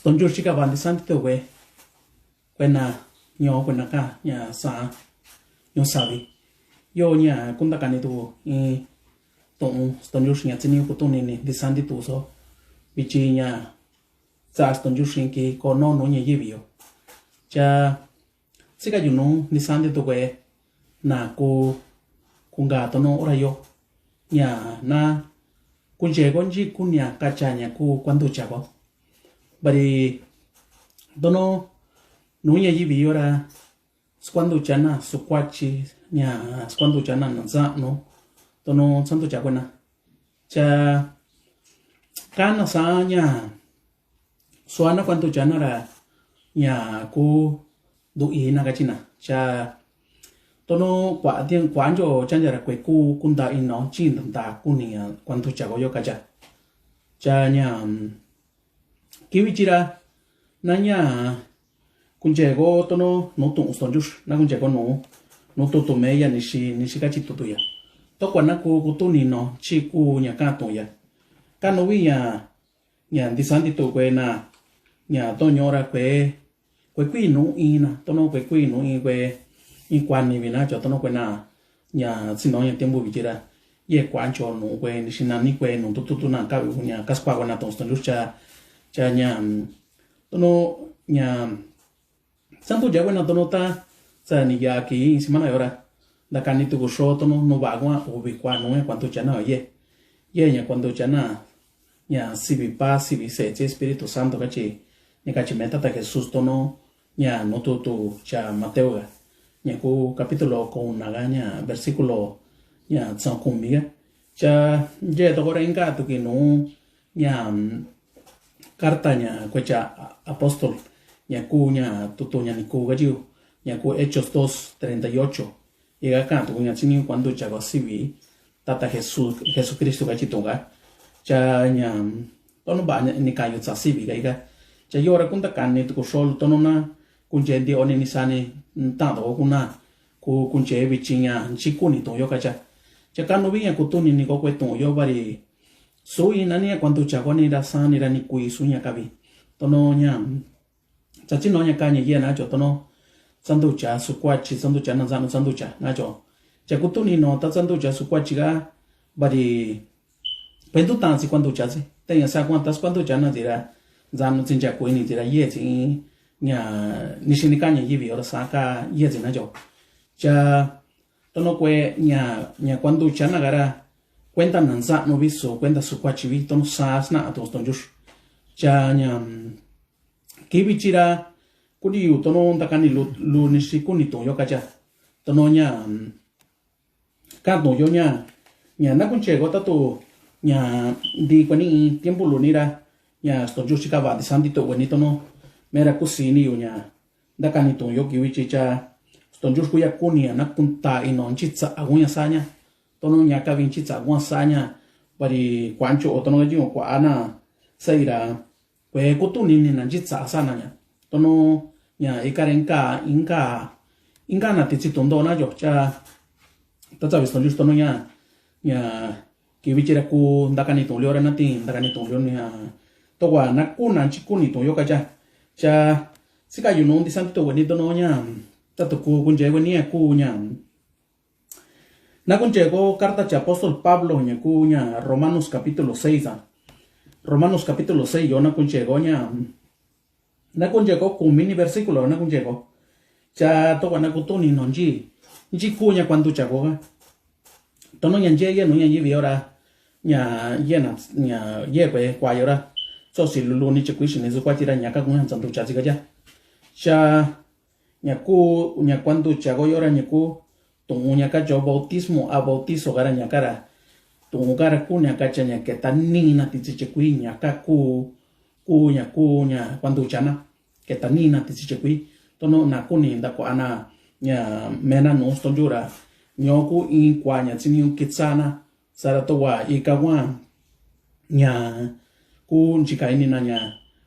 stonjur chika van di santi to we na nyo we na ka nya sa nyo sabi yo nya kunda kani tu tong stonjur nya chini ku tu ni di santi tu so bichi nya sa stonjur ki ko no nya yibio cha sika yu no di santi to we na ku kunga to no ora yo nya na kunje gonji kunya kachanya ku kwandu chabo bari dono nunya yibi yora squandu chana sukwachi nya squandu chana nanza no dono santo chagona cha kana sa nya suana kwandu chana ra nya ku du ina gachina cha dono kwa dien kwanjo chanjara kwe ku kunda ino chin da kunia kwandu chago yo kacha cha nya kiwichira nanya kunjego tono no tu stonjus na kunjego no to meya nishi kachi tutuya to kwana ku kutuni no chiku nya kato ya kano wiya nya disanti to kwena nya to nyora kwe kwino ina tono kwino i kwe i kwani vina cho tono kwena nya sino nya tembo vichira ye kwancho no kwe nishina ni kwe no tutu na ka nya kaskwa kwana to stonjus cha nya tono nya santo ya bueno tono ta sa ni ya ki semana yora da kanito go sho tono no bagwa o bi kwa no cuanto chana ye nya cuando chana nya sibi pa sibi se espíritu santo kachi ni kachi meta ta Jesús tono nya no to cha Mateo nya ku capítulo con nagaña versículo nya san conmiga cha je to gore inga to que no nya carta nya cuecha apóstol nya ku nya tuto nya ni ku gajiu nya ku Hechos 2:38 y acá tu nya chini cuando chago sibi tata Jesucristo gachitonga cha nya tono ba ni kayo sa sibi ga cha yora kunta kanne to sol tono na kunje di oni ni sane ta do kuna ku kunje bichinya chikuni to yo kacha cha kanu bi nya kutuni ni ko kweto yo bari so inania cuando chagoni da sani ra ni kui sunya kabi tono nya chachi no nya kanye ye na jo tono sandu cha sukwachi sandu cha na zanu sandu cha na jo chakutuni no ta sandu cha sukwachi ga bari pendu tansi cuando cha se tenya sa cuantas cuando cha na dira zanu chinja kui ni dira ye chi nya nishini kanye yibi ora saka ye na jo cha tono kwe nya cuando cha na gara cuenta nanza no viso cuenta su cuachivito no sasna a todos tonjus cha nya kibichira kuri utono ndakani lu nishiku ni to yokacha tono nya kanto yo nya na kunche gota to nya di kwani tiempo lunira nya tonjus chika va de sandito bonito no mera kusini yo nya ndakani to yo kibichicha tonjus kuya kunia na kunta ino chitsa agunya sanya tono nya ka vinchi tsa gwa sanya bari kwancho otono ji kwa ana saira kwe kutuni ni na jitsa sana nya tono nya ikarenka inka na titsi tondo na jo cha tatsa visto justo no nya kibichira ku ndakani to liora na tin ndakani to liora nya to wa na ku na chikuni to yoka cha sika yu no ndi santo weni tono nya tato ku kunje weni ku nya na llegó carta de apóstol Pablo ña Romanos capítulo 6 Romanos capítulo 6 yo na llegó con mini versículo na llegó cha to na kutuni nonji kuña cuando chago tono nya no nya yibi ora nya ye kwe kwa yora so si lulu ni chikuishi ni zukwa tira nya ka kunya santu cha ziga cha nya cuando chago yora nya ku tungunya ka jo bautismo a bautizo gara nya kara tungara kunya ka chanya ke tanina tichikui nya ka kunya cuando chana ke tanina tichikui tono na kuni nda ko ana nya mena no stonjura nyoku in kwanya chini kitsana sarato wa ikawa nya kun chikaini na nya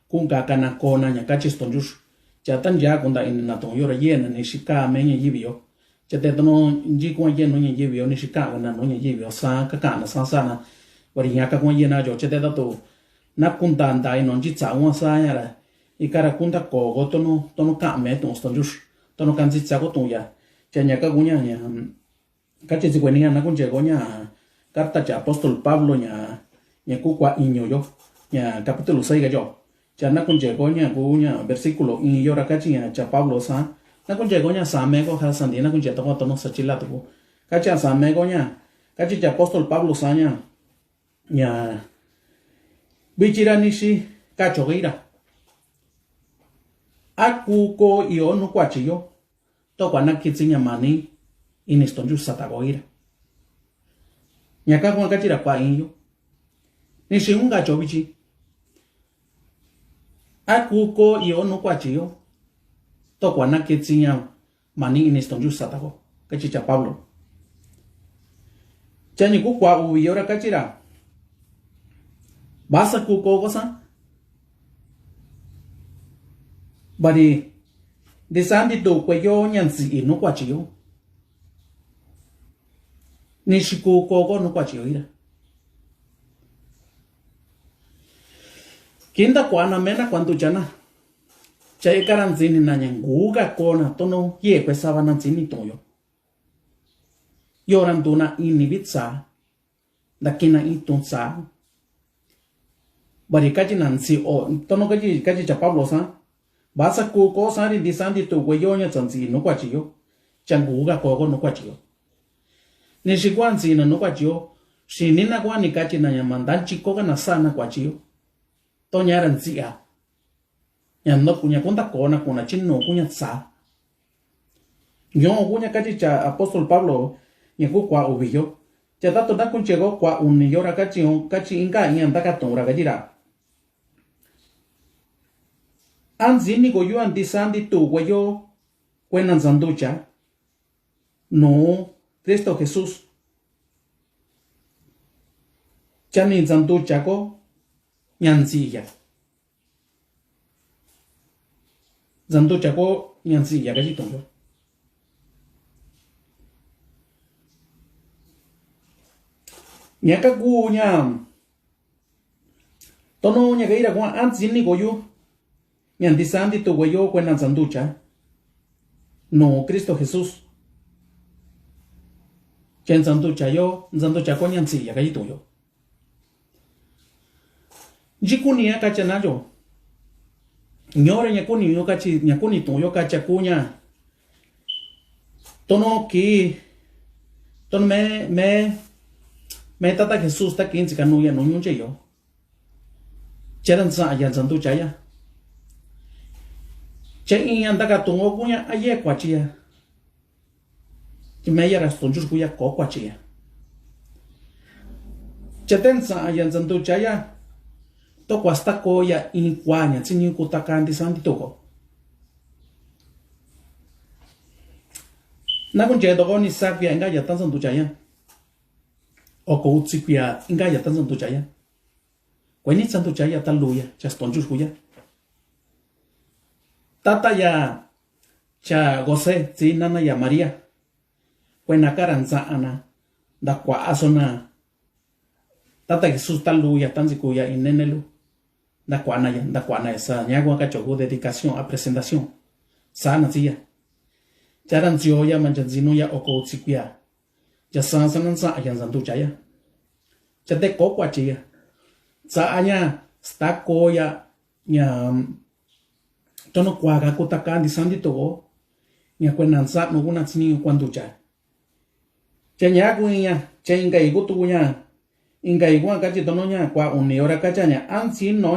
kun ka kana kona nya ka chistonjus chatan ja kunda in na ton yora yena ni shika menye yibio chate tono nji kwa ye no nye yibio ni shika na no nye yibio sa ka kana sa na wari nya ka kwa ye na jo chate to na kun dan dai no ji cha wa sa ya ra ikara kunta kogo tono kame to stonjus tono kanzi tsago to ya chanya ka gunya nya kache zikweni na kunje gonya carta cha apóstol Pablo nya kukwa inyo yo nya capítulo 6 ga yo chana kunje gonya gunya versículo in yo rakachi nya cha Pablo sa na kunje gonya sa mego ha sandina kunje to tono sachila to kacha sa mego nya kachi cha apóstol Pablo sa nya bichira nishi kacho gira aku ko io no kwachi yo to kwana kitsinya mani inistonju satagoira nyaka kwa kachira kwa inyo nishi unga chobichi aku ko io no kwachi yo to kwana kitsinya mani inistonju satago kachicha Pablo chani ku kwa uyora kachira basa ku ko gosa bari desandi do kweyo nyanzi ino kwachi yo nishiku kogo no kwachi yo ira kinda kwana mena kwantu chana chay karanzini na nyanguga kona tono ye pesaba na zini toyo yoranduna inibitsa dakina itunsa bari kaji nansi o tono kaji cha Pablo sa basa ku ko sari disandi to kweyo nyanzi no kwachi yo changuga kogo no kwachi yo nishikwanzi na no kwachiyo shinina kwani kati na nyamandanchi koga na sana kwachiyo to nyaranzia nyando kunya konta kona kuna chino kunya tsa nyo kunya kati cha apóstol Pablo nyaku kwa ubiyo cha tato da kunchego kwa uniyora kachi inga nyandaka tongra gajira anzini goyo andisandi tu goyo kwena zanducha no Cristo Jesús chani zandu chako nyanziya zandu chako nyanziya gaji tongo nyaka ku nya tono nya gaira kwa anzini goyo nyandisandi to goyo kwena zanducha no Cristo Jesús chen zandu chayo zandu chako nyanzi ya gaito yo jikuni ya kacha najo nyore nyakuni yo kachi nyakuni to yo kacha kunya tono ki tono me tata Jesús ta kinzi kanu ya no nyunje yo cheran sa ya zandu chaya chen yan daga tungo kunya aye kwachia me yara stonjus kuya ko kwachia chatensa ayan zandu chaya to kwasta ko ya inkwanya tsini kutakandi sandi toko na kunje dogo ni sapia inga ya tanzandu chaya o ko utsikya inga ya tanzandu chaya kweni sandu chaya taluya cha stonjus kuya tata ya cha José nana ya María Buena caranza ana da kwa asona tata Jesús talu ya tanziku ya inenelu da kwa na esa nyagwa kachogo dedicación a presentación sana tia charan zio ya manjanzino ya oko tsikya ya sanan sa ayan zandu chaya chate ko kwa chia sa anya sta ko ya nya tono kwa ga kutaka ndi sandi to nya kwenanza no kuna tsini kwandu cha chenya kunya chenga igutunya inga igwa kachi tono nya kwa uniora kachanya ansi no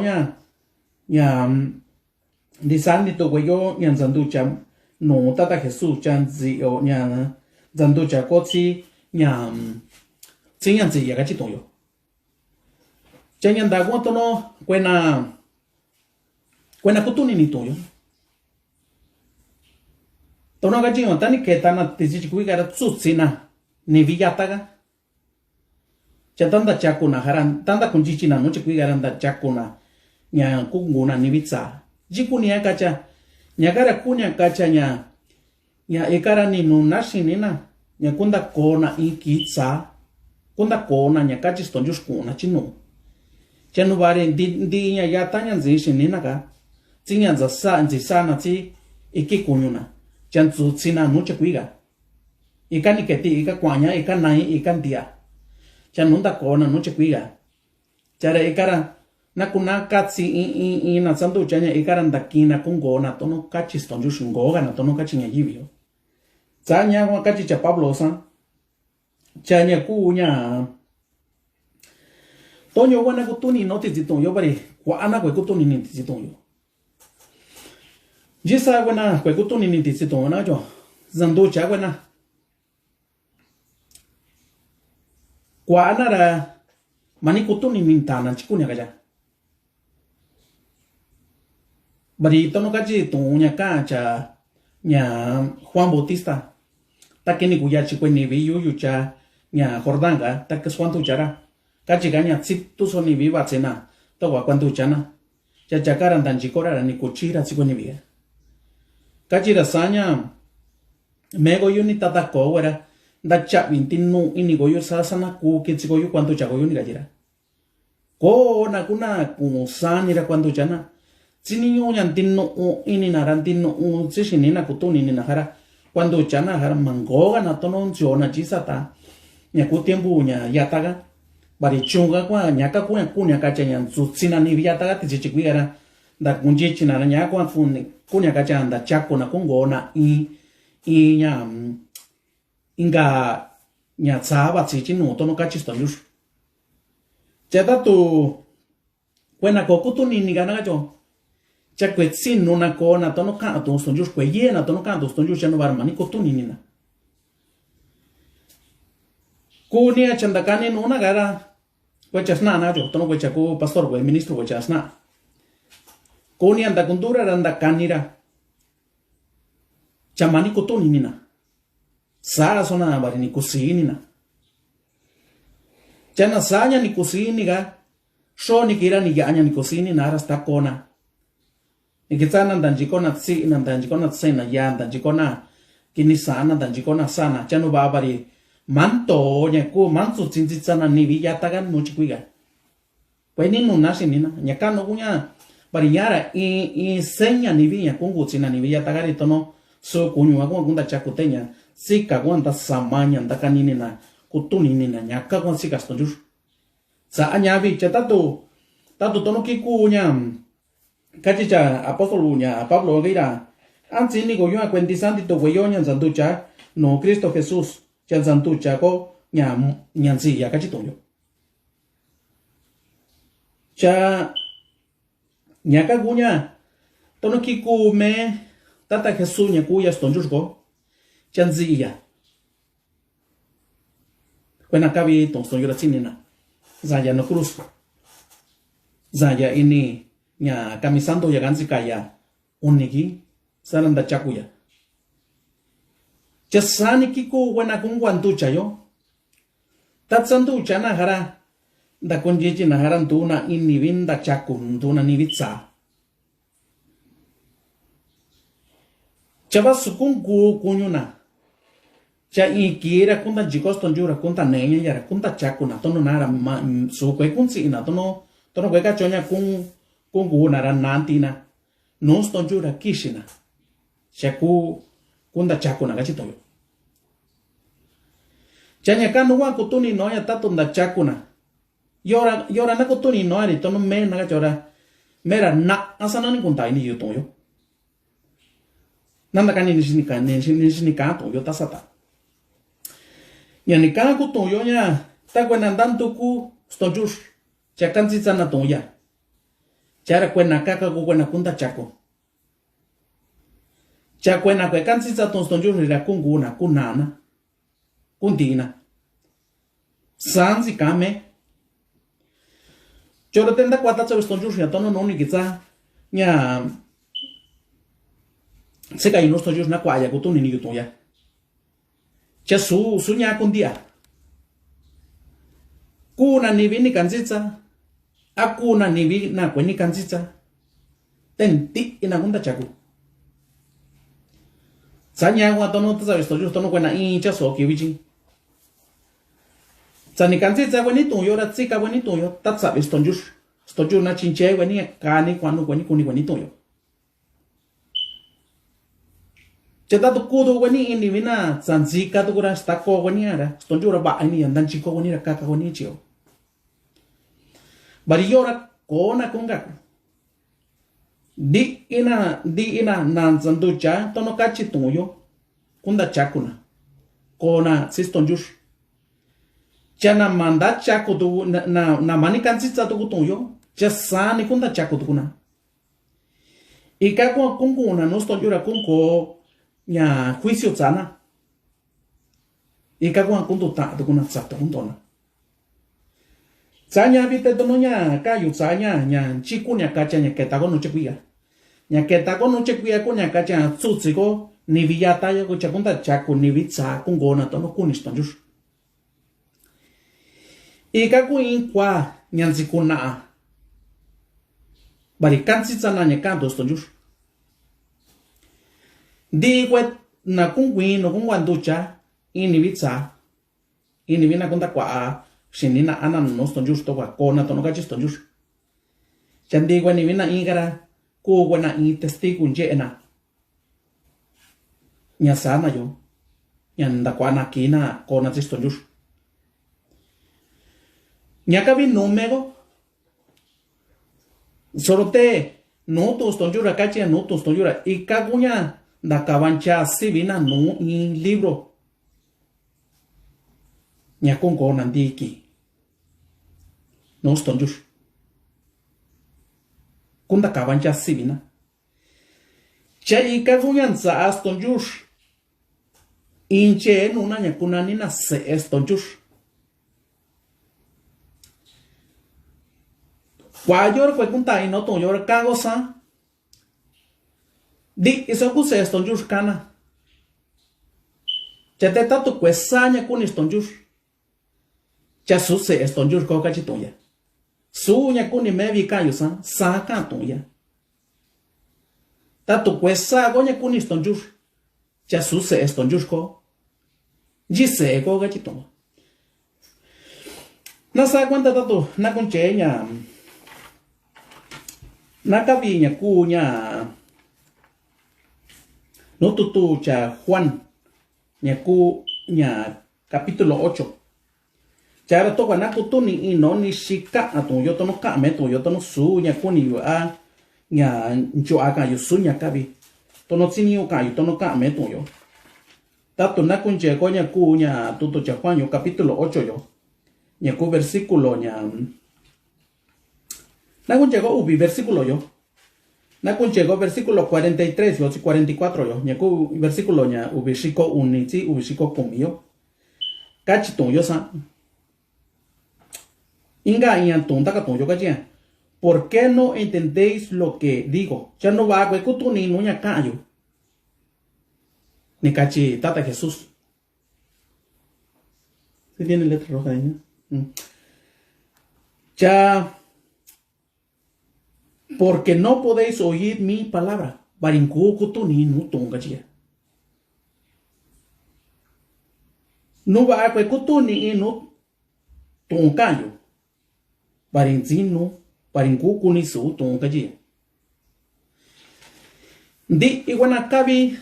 nya disandi to weyo nya zanducha no tata Jesús chanzi o nya zanducha kotsi nya tsinya zi ya kachi toyo chenya ndagwa tono kwena kutuni ni toyo tono kachi ontani ketana tichi kuigara tsutsina ni villataga chatanda chakuna haran tanda kunjichina noche kuigaranda chakuna nya kunguna ni vitsa jikuni akacha nyagara kunya kacha nya ekara ni nunashi nina nya kunda kona ikitsa kunda kona nya kachi stonjus kuna chinu chanu bare ndi nya yatanya nzishi nina ka chỉ nhận ra chỉ sa na chỉ cái cuốn na chẳng chú chỉ na nút chỉ quý cả cái này cái tí cái quả nhá cái này cái tia chẳng nút ta có na nút chỉ quý cả chả đây cái ra na cũng na cắt si na santo chả nhá cái ra đặc kỳ na cũng có na to nó cắt chỉ ston just có cái na to nó cắt chỉ nhá gì vậy chả nhá qua cắt chỉ chả Pablo sang chả nhá cú nhá tôi nhớ qua na cú tu ni nó thì chỉ tông yo vậy quả na cú tu ni chỉ tông yo chỉ sao qua na cú tu ni chỉ tông na cho dân đô chả qua na quả na là mani cú tu ni ta na chỉ cú nhá cái gì bari tôi nó cái gì tông nhá cả chả nhà Juan Bautista ta cái này cú ya chỉ quên ni ví dụ cha nhà Jordan cả ta cái Juan tu chả ra cái chỉ cái nhà chip tu son ni ví vậy thế na tôi qua quan tu chả na cha cha cái rằng chỉ có ra ni cú chỉ ra chỉ quên ni ví cái chỉ là sao nhá mấy cái unit ta có vậy ra đã chạm in tin nu in ni có yo sa sa na cú cái chỉ có yo quan tu chả có yo ni cái gì ra có na cú na cú sa ni ra quan tu chả na chỉ ni yo nhận tin nu in ni na ran tin nu chỉ xin ni na cú tu ni na hara quan tu chả na hara mango na to non cho na chỉ sa ta nhà cú tiempo nhà ya ta ga bari chunga kwa nhà ka ku nhà ka cha nhà zu china ni ya ta ga ti chi ku ra da kunji china na nhà kwa fu ni ku nhà ka cha da cha ko na ku go na i nhà inga nhà cha ba chi chi no to no ka chi sto yu cha ta tu kwena ko ku tu ni ga na ga cho cha kwe sin no na ko na to no ka to sto yu kwe ye na to no ka to sto yu cha no bar mani ko tu ni na cô nia chanda kani no na gara pues chasna na yo tono pues chaku pastor pues ministro pues chasna cô nia anda kundura anda kanira chamani koto ni na sa sona bari ni kusini na chana sanya ni kusini ga sho ni kira ni ganya ni kusini na rasta kona ni kitana ndanjikona tsi na ndanjikona tsena ya ndanjikona kinisana ndanjikona sana chanu babari manto nya ku manso chinchi chana ni vi ya tagan no chikuiga pues ni no nasi ni na nya kano kunya bari yara i senya ni vi ya kungu china ni vi ya tagari tono so kunyu wa kunda chakutenya sika kwanda samanya ndakani ni na kutuni ni na nya ka kon sika stonju sa anya vi chatatu tatu tono ki kunya kachicha apostolo nya Pablo gaira anzi ni go yo cuenti santi to yo nya zanducha no Cristo Jesús chân dân tu cha có nhà gì ya cái chỉ tổng cha nhà cái cú nha tôi nói khi cú mẹ ta cái số nhà cú ya tổng chút có chân gì ya quên là cái gì tổng số là xin nè za ya no cruz za ya ini nhà kami santo ya ganzi kaya uniki saran da chakuya chasani kiko wana kungwan tu chayo tatsandu chana hara da konjechi na haran tu na inni vinda chakun tu na nivitsa chava sukun ku kunyuna cha ikira kunta jikoston jura kunta nenya yara kunta chakuna tono nara su kwe kunsi ina tono kwe ka chonya kun ku nara nantina no ston jura kishina chaku kunta chakuna gachitoyo chanya kanu wa kutuni no ya tatunda chakuna yora na kutuni no ari tono me na chora mera na asana ni kunta ni yutoyo nanda kani ni ka to yo tasata yani ka kutoyo nya ta kwena ndantu ku stojus chakanzi sana to ya chara kwena kaka ku kwena kunta chako cha kwena kwe kanzi za to stojus ri kunguna kunana kuntina sanzi kame choro tenda kwata cha stojus ya tono no ni kitsa nya seka ino stojus na kwaya kutuni ni yutoya cha su nya kundia kuna nivi ni kanzitsa akuna nivi na kweni kanzitsa tenti ina kunda chaku sanya wa tono tsa stojus tono kwena cha so kiwichi tsani kanzitsa kweni tuyo ra tsika kweni tuyo tatsa stojus na chinche kweni kani kwanu kweni kuni kweni tuyo Chata tu kudo wani ini vina zanzika tu kura stako wani ara. Stonjura ba ini andan chiko wani ra kaka wani chio. Bari yora kona kungaku. Di ina nan zanducha tono kachi tunyo. Kunda chakuna. Kona sistonjur. Chana manda chako tu na mani kansitsa tu kutunyo. Chasani kunda chako tu kuna. Ika kwa kunguna no stonjura kunko nya juicio tsana. Ika kwa kundu ta tu kuna tsato kuntona. Tsanya vite tono nya kayu tsanya nya chiku nya kacha nya ketago no chekuya. Nya ketago no chekuya ko nya kacha tsutsiko ni viyata ya ko chakunda chaku ni vitsa kungona tono kunistonjur. Ika ku inkwa nya nzikuna. Bari kansi tsana nya kanto stonjur. Di kwe na kungwi no kungwanducha ini vitsa. Ini vina kunda kwa shinina ana no stonjur to kwa kona tono kachi stonjur. Chandi kwe ni vina ingara ku kwe na i testigu njena. Nya sana yo. Nya ndakwa na kina kona tsi stonjur. Nya kavi numego. Sorote no tu stonjura kachi no tu stonjura. Ikagunya da kavancha sivina no in libro. Nya kongo nandiki. No stonjur. Kunda kavancha sivina. Cha ikagunya nza stonjur. Inche nuna nya kunanina se stonjur. Wayor fue kunta ino to yor kagosa. Di isoku se stonjur kana. Chate tatu kwesanya kun stonjur. Cha su se stonjur ko kachitoya. Su nya kun mevi kayosa sa katoya. Tatu kwesa gonya kun stonjur. Cha su se stonjur ko. Jise ko kachitoya. Na sa cuenta tatu na kunchenya. Nakaviña kuña no tutu cha Juan ña ku ña capítulo 8 chara to kana kutuni ino ni shika atu yo to no kame to yo to no su ña kuni a ña ncho aka yo su ña kavi to no tsini yo ka yo to no kame to yo tato na kunche ko ña ku ña tutu cha Juan yo capítulo 8 yo ña ku versículo ña na kun llegó ubi versículo yo. Na kun llegó versículo 43 yo 44 yo. Nyaku versículo nya ubi shiko uniti ubi shiko kumio. Kachito yo sa. Inga ian tonta ka yo kachia. ¿Por qué no entendéis lo que digo? Ya no va a kutu ni nuña kayo. Ni kachi tata Jesús. ¿Se tiene letra roja de ella? Ya porque no podéis oír mi palabra. Barinku kutuni no tongachia. No va a kutuni no tongayo. Barinzino, barinku kunisu tongachia. Di iguanakabi.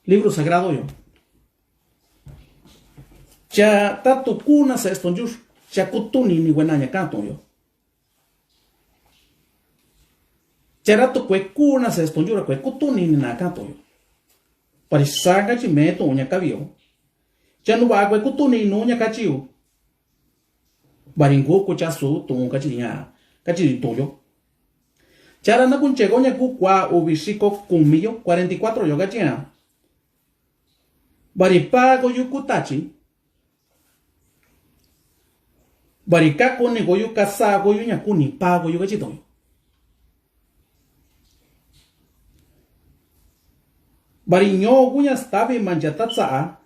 Libro sagrado yo. Cha tato kuna se estonjur. Cha kutuni ni wenanya kanto yo. Cha rato kwe kuna se estonjura kwe kutuni ni na kanto yo. Parisaga chi meto unya kabio. Cha nuwa kwe kutuni no unya kachio. Baringo ko cha su to kachinya. Kachi toyo. Cha rana kun chego nya ku kwa ubishiko kumio 44 yo kachia. Baripago yukutachi. Barikako ni goyo kasa goyo nyakuni pa goyo kachito. Barinyo gunya stabe manjatatsa.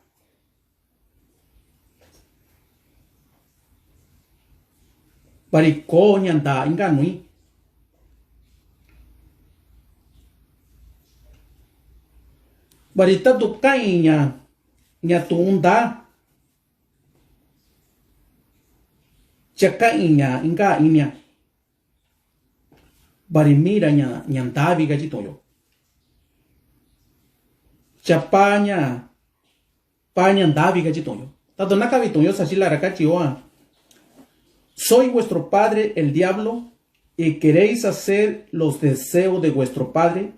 Bariko nyanda inganui. Barita tukai nya tunda. Chaka inya inga inya. bari mira nya ndavi ga chitoyo chapanya paña ndavi ga chitoyo tato naka vitoyo sachila rakachioa. Soy vuestro padre el diablo y queréis hacer los deseos de vuestro padre.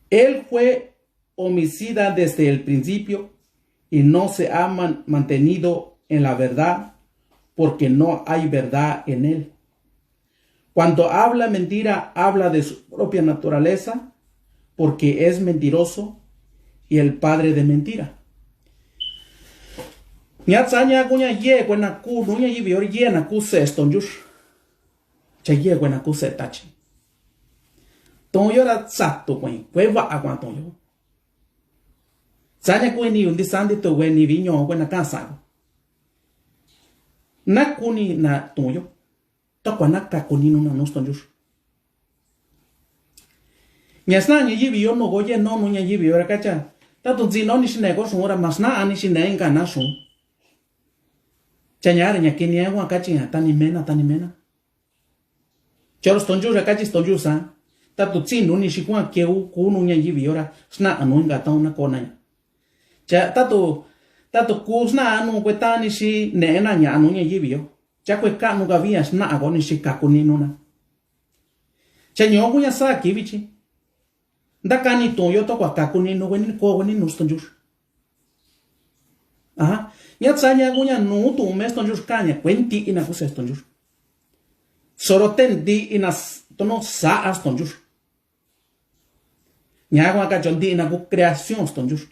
Él fue homicida desde el principio y no se ha mantenido en la verdad porque no hay verdad en él. Cuando habla mentira, habla de su propia naturaleza porque es mentiroso y el padre de mentira. Nyatsanya kunya ye kwena ku nunya yibior ye na ku se stonjush. Cha ye kwena ku se tachi. Tonyo ra tsato kwen va akwa tonyo. Sanya kweni undi sandi to weni vinyo kwena kansa. Na kuni na tonyo. To kwana ka kuni no na stonjush. Nyasna nyi yibior no goye no nunya yibior kacha. Tato zino ni shinego shura masna ani shinenga na shun. Chanyara nyakini ewa kachi tani mena. Choro stonju rakachi stonju sa. Tatu tsinu ni shikwa keu kunu nya yibiora sna anu nga tauna kona. Cha tatu ku sna anu kwetani shi nena nya anu nya yibio. Cha kwe kanu gavia sna agoni shi kakuni nuna. Cha nyogu nya sa kibichi. Ndakani toyo to kwa kakuni no weni ko weni no stonju. Aha. Nyatsanya gunya no tu meston jus kanya kwenti ina ku seston jus. Soroten di ina tono sa aston jus. Nyagwa ka jondi ina ku creación ston jus.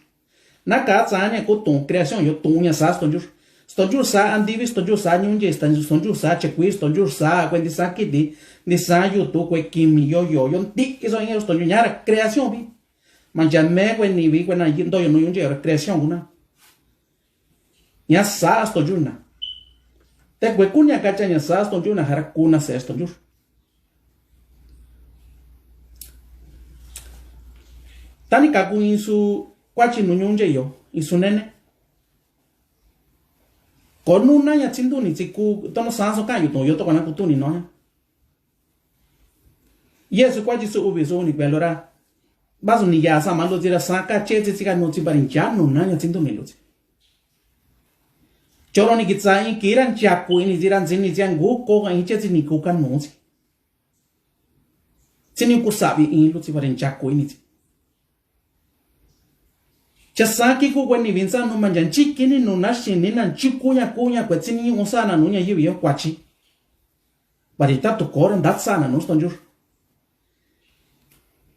Na ka tsanya ku ton creación yo tunya sa ston jus. Ston jus sa andivi ston jus sa nyunje ston jus sa chekwi ston jus sa kwendi sa kidi ni sa yo tu kwe kimi yo ti iso ngi ston jus nyara creación bi. Manjame kweni bi kwena yindo yo no yunje creación una. Nya sa stojuna. Te kwekunya kacha nya sa stojuna harakuna se stojur. Tani kaku insu kwachi nunyunje yo insu nene. Konuna nya tsinduni tsiku tono sanso kanyu to yo to kana kutuni no. Yesu kwachi su ubizo ni kwelora. Bazu ni ya sa mando tira saka chete tsika no tsibarinja no nanya tsinduni luti. Choro ni kitsa in kiran chaku ini ziran zini zian gu ko ga inche zini ku kan no zi. Zini ku sabi in lu zi parin chaku ini zi. Chasaki ku kweni vinsa no manjan chikini no nashini nan chikunya kwe zini usana nunya yiwi yo kwachi. Barita tu koran datsana no stonjur.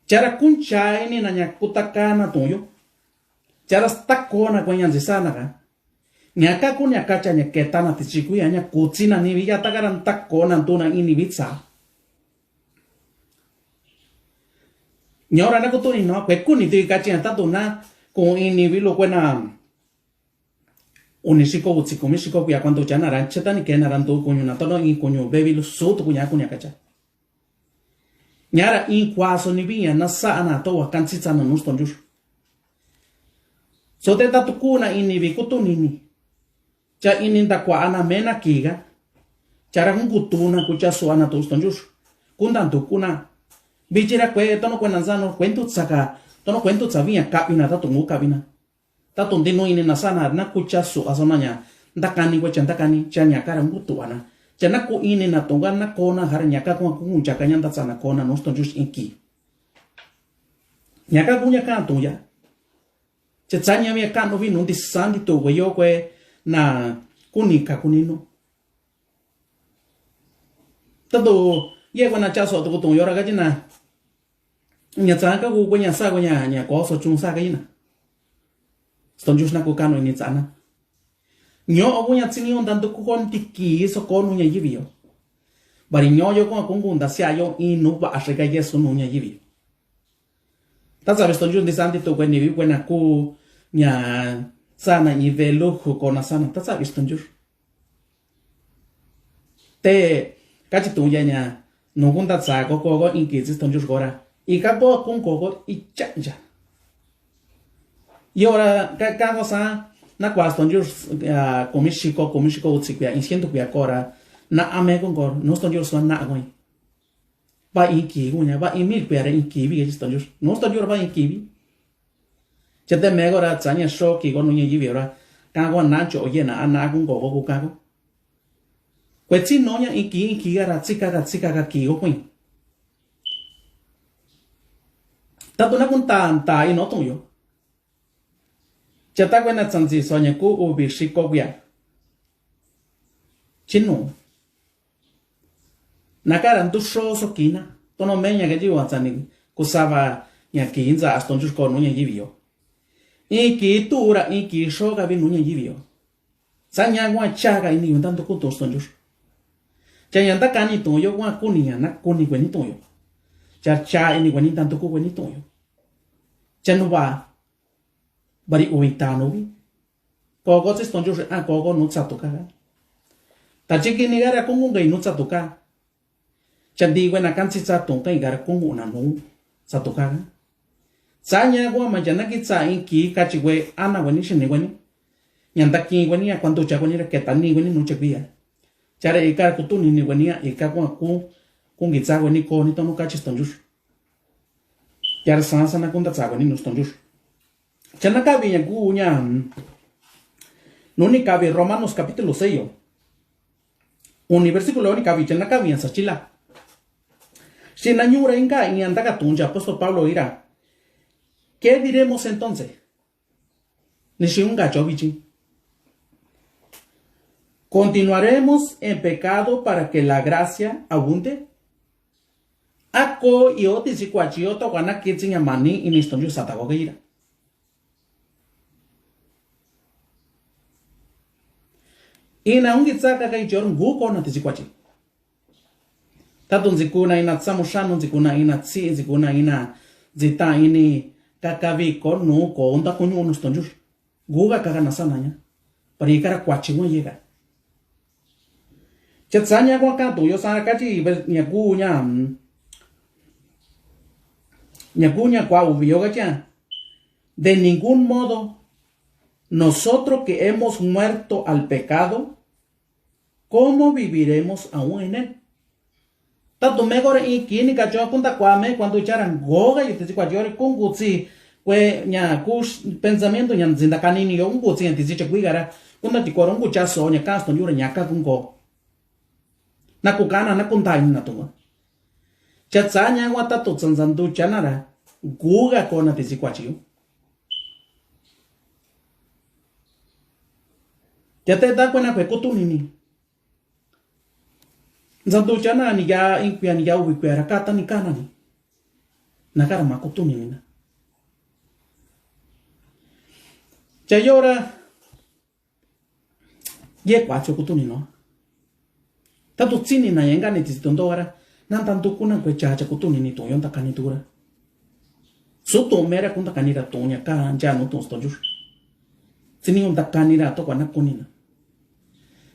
Chara kuncha ini nanya kutakana toyo. Chara stakona kwenyan zisana ka. Nyaka ku nyaka cha nyaketa na tichiku ya nya kutsina ni villa tagaran takona tuna ini vitsa. Nyora na kutuni no kwe kuni ti kachi anta tuna ku ini vilo kwena unishiko utsiko mishiko kuya kwanto chana rancheta ni kena ranto kunyu na tono in kunyu bebilo soto kunya kacha. Nyara in kwaso ni villa na sana to wakansitsa na nustonjur. So te tatukuna ini vikutuni ni. Cha ininda kwa ana mena kiga. Chara kutuna kucha suana to stonjus. Kundantu kuna. Bichira kwe tono kwenanzano kwentu tsaka. Tono kwentu tsavia kapina tatu ngu kapina. Tatu ndino inina sana na kucha su asonanya. Ndakani kwecha ndakani cha nyakara ngutuana. Cha naku inina tonga na kona hara nyaka kwa kuncha kanyanda tsana kona no stonjus inki. Nyaka kunya kantuya. Cha tsanya mia kano vi nundi sandi to weyo kwe na kunika kunino. Tado ye wana chaso to kutung yora gajina. Nya tsaka ku kwenya sa kwenya nya ko so chung sa kayina. Stonjus na ku kano ini tsana. Nyo ogunya tsini on tanto ku kon tiki so konu nya yibio. Bari nyo yo kon kungunda sia yo inu ba ashika yesu no nya yibio. Taza stonjus di santi to kweni vi kwena ku nya sana nivelo kona sana tasa vistonjur. Te kachi tuya nya nukunda tsa koko inkizis tonjur gora. Ika po kung koko ichanja. Yora kako sa na kwa stonjur komishiko utsikuya insiento kuya kora na ame kong kor no stonjur swan na agoy. ba in ki gu nya ba in mil pere in ki bi sto jus no sto jur ba in ki bi chete me go ra cha nya sho ki go no nya yi bi ra ka go na cho ye na ana gu go go ka go kwe chi no nya in ki ga ra tsika ga ki go kuin ta tu na kun ta i no tong yo chata kwe na tsanzi so nya ku u bi shi ko ya chinu nakaran tu sho so kina to no menya ga jiwa tsani kusava nya kinza aston jus ko no nya yivio i ki tura i ki sho ga bi no nya yivio sanya ngwa cha ga ni un tanto ko to aston jus cha nya ta kani to yo wa kunia na kuni kweni to yo cha ni kweni tanto ko kweni to yo cha no ba bari uita no bi ko go aston jus a ko go no tsa to ka ta chiki ni gara ko ngai no tsa to ka Chandi wena kansi sa tong kai gara kungu na no sa tokaga. Sanya gua majana ki sa inki kachi we ana wani shini wani. Nyanda ki wani ya kwanto cha wani ke tani wani no chakbia. Chare ika kutuni ni wani ya ika kwa ku ngitsa wani ko ni tono kachi stonjus. Chare sansa na kunda sa wani no stonjus. Chana kabi ya gu nya no ni kabi Romanos capítulo 6. Un versículo ni kabi chana kabi ya sachila. Si na ñura inga y andaga tunja, apóstol Pablo irá. ¿Qué diremos entonces? Ni si un gacho bichi. ¿Continuaremos en pecado para que la gracia abunde? Ako y oti si cuachioto guana kitsin yamani y niston yu satago que irá. Y na un gitzaka que yorun guko na tisicuachi. Tatun zikuna ina tsamushanu zikuna ina tsi zikuna ina zita ini kakaviko no ko onda kunyu unos tonjur guga kaga nasananya para ikara kwachiwa llega chatsanya kwa kato yo sana kachi nyakunya kwa ubio gacha de ningún modo nosotros que hemos muerto al pecado ¿cómo viviremos aún en él? Tanto mejor y quien cacho punta cuame cuando echaran goga y te digo yo con gutsi que nya kus pensamiento nya zinda kanini yo un gutsi antes de cuigara cuando ti coron guchaso nya casto yo nya ka kungo na kukana na kunta na to chatsanya wata to zanzandu chanara goga kona te digo yo ya te da cuenta que kutunini Zanto chana ni ya inquia ni ya ubiquera kata ni kana ni. Nakara makutuni ni na. Chayora ye kwacho kutuni no. Tanto tsini na yenga ni tistondora nan tanto kuna kwe chacha kutuni ni to yonta kanitura. Soto mera kunta kanira tonya ka ja no to stojur. Tsini yonta kanira to kwa nakunina.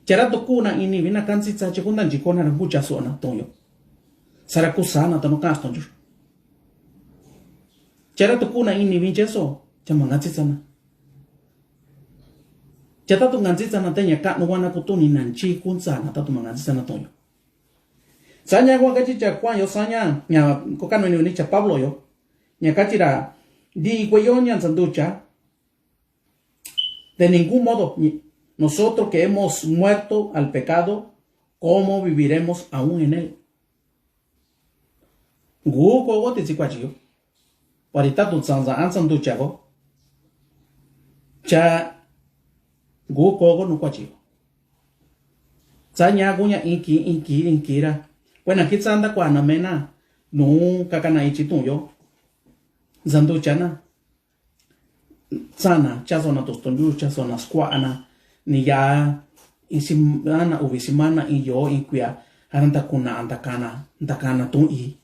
Chara to kuna ini vina kansi tsa chekunda jikona na bucha sona tonyo. Sara kusana to no kaston jur. Chara to kuna ini vinche so chama ngatsi sana. Chata to ngatsi sana tenya ka no wana kutuni nanchi kunsana ta to ngatsi sana tonyo. Sanya kwa kachi cha kwa yo sanya nya kokano ni cha Pablo yo. Nya kachira di kweyonya sanducha. De ningún modo nosotros que hemos muerto al pecado, ¿cómo viviremos aún en él? Gu kogo te chikwachiyo. Parita tu sanza ansan tu chago. Cha gu kogo no kwachiyo. Sanya gunya inkira. Bueno, aquí sanda kwa namena no kakana ichitu yo. Zandu chana. Sana chazona tostonju chazona squana. Ni ya isimana uvisimana iyo inquia haranta kuna andakana tu i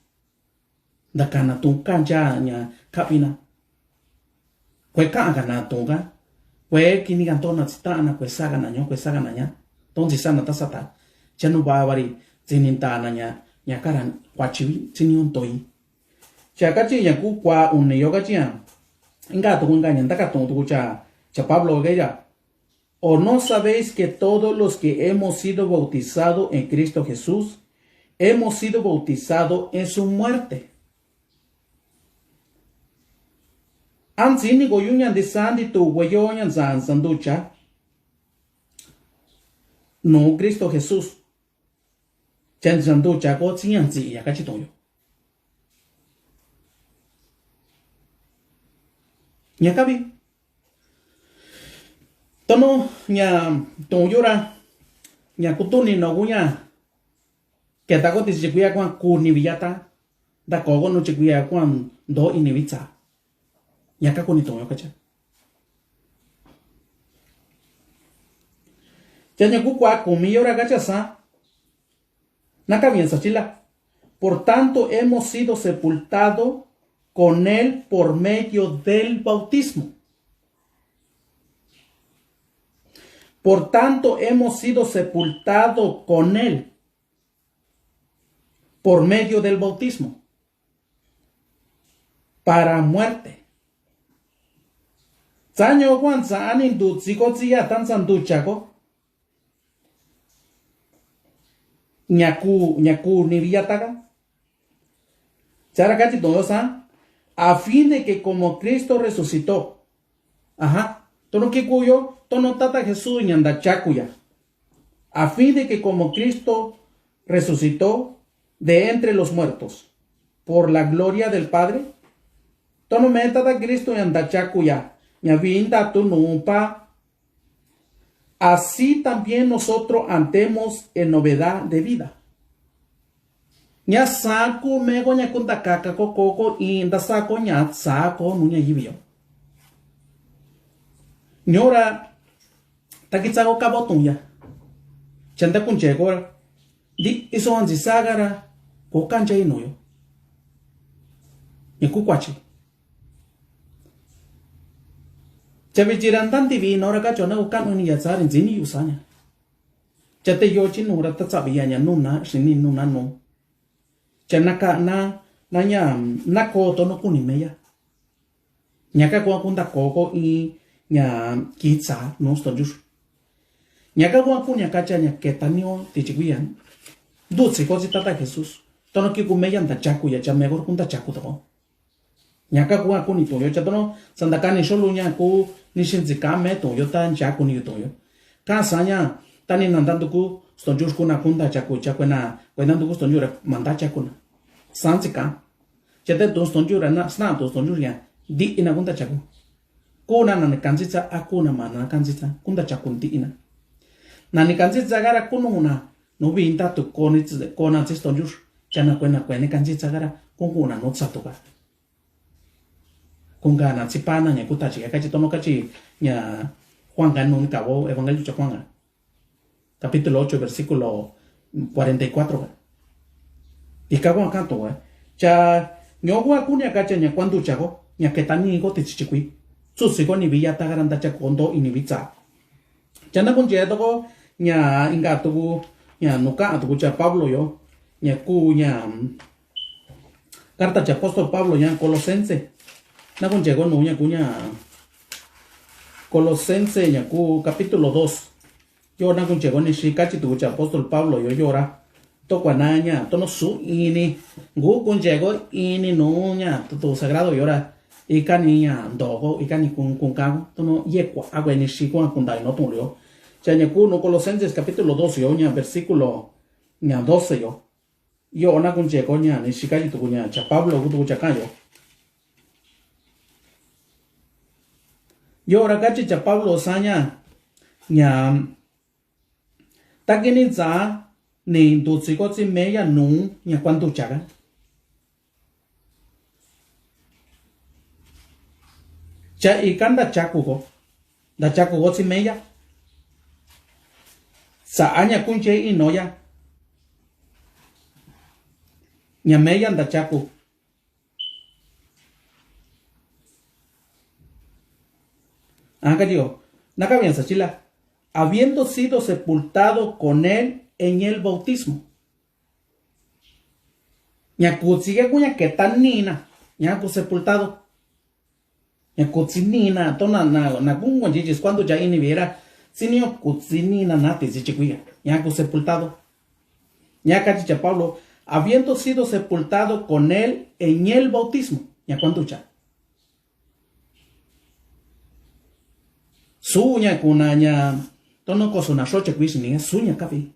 ndakana tu kanja nya kapina kwe kanga na tunga kwe kini kantona tsitana kwe saga na nya tonzi sana tasata chanu bavari zinintana nya karan kwachiwi tinion toi chakachi nya ku kwa unne yoga chia inga to kunga nya ndaka to cha Pablo geya. ¿O no sabéis que todos los que hemos sido bautizados en Cristo Jesús, hemos sido bautizados en su muerte. Anzini goyunyan de sandi tu goyoyan sanducha. No Cristo Jesús. Chan sanducha go tsiyan zi ya kachitoyo. Nyakabi. Tono nya tonyora nya kutuni no gunya. Keta ko tisikuya kwa kunibiyata. Da kogo no chikuya kwa do inibitsa. Nyaka kuni tonyo kacha. Chanya kukwa kumiyora kacha sa. Naka bien sachila. Por tanto hemos sido sepultados con él por medio del bautismo. Por tanto hemos sido sepultados con él por medio del bautismo para muerte. Sanyo Juan Sanin du Zikotzia tan sanduchaco. Nyaku Niviataga. Characati Doyosa. A fin de que como Cristo resucitó. Ajá. Tono Kikuyo. Tono Tata Jesús Nyandachakuya. A fin de que como Cristo resucitó de entre los muertos. Por la gloria del Padre. Tono Metata Cristo Nyandachakuya. Ñavinda tu numpa. Así también nosotros andemos en novedad de vida. Ña saco mego ña kunta kaka coco inda saco ña saco nuña yibio. Ñora takitsago kabotunya. Chanda kunchegora. Di iso anzi sagara ko kanja inoyo. Ñakukwachi. Chavichirantan TV no raka chona ukan uni yatsarin zini usanya. Chate yochi nura tatsabiyanya nuna shini nuna no. Chanaka na nya nako to no kunimeya. Nyaka kwa kunda koko i nya kitsa no stonjus. Nyaka kwa kunya kacha nya ketanio tichiguyan. Dutsi kosi tata Jesus. Tono kikumeya nda chaku ya chamegor kunda chaku to. Nyaka kwa kuni to yo chatono sandakani sholu nya ku nishinzika me to yo tan chaku ni to yo. Kasanya tani nandando ku stonjus kuna kunda chaku chakwena kwenando ku stonjura manda chakuna. Sanzika chate to stonjura na sna to stonjura di ina kunda chaku. Kuna na kanzitsa akuna mana kanzitsa kunda chaku di ina. Na ni kanzitsa gara kununa no binta to konitz kona stonjur chana kwena kanzitsa gara kuna no tsatoka. Kunga na tsipana nya kutachi kachi tono kachi nya Juan ganun cabo Evangelio de Juan capítulo 8 versículo 44. Y cago canto cha nyogwa kunya kacha nya cuando chago nya ketani go tichikui susigo ni villa tagaranda cha kondo inibitsa. Chana kunje to nya ingato nya nuka atu cha Pablo yo nya ku nya carta cha apóstol Pablo nya Colosense. Na con llegó no cuña Colosense ñacu capítulo 2. Yo na con llegó ni shikachi tu apóstol Pablo yo llora. To cuanaña, to no su ini. Gu con llegó ini no ña tu sagrado llora. Y caniña dogo y cani con cago. To no yekwa agua ni shikwa con dai no tu yo. Ya ñacu no Colosenses capítulo 2 yo ña versículo ña 12 yo. Yo na con llegó ña ni shikachi tu cuña cha Pablo tu chacayo. Yo ahora cachi cha Pablo Saña nya takini za ni dutsiko meya no nya cuando chaga cha ikanda chakugo da chakugo si meya sa aña kunche inoya nya meya da chaku. Acá digo, naka bien sachila, habiendo sido sepultado con él en el bautismo. Ñacutsigue cuña que tan nina, ñacu sepultado. Ñacutsinina, tona na cungo chichis cuando ya iniviera, sinio cutsinina nati chichiguía, ñacu sepultado. Ñaca chicha Pablo, habiendo sido sepultado con él en el bautismo. ¿Ya cuánto ya? Suña kunaña, tono cosona rocha cuisine, suña cabi.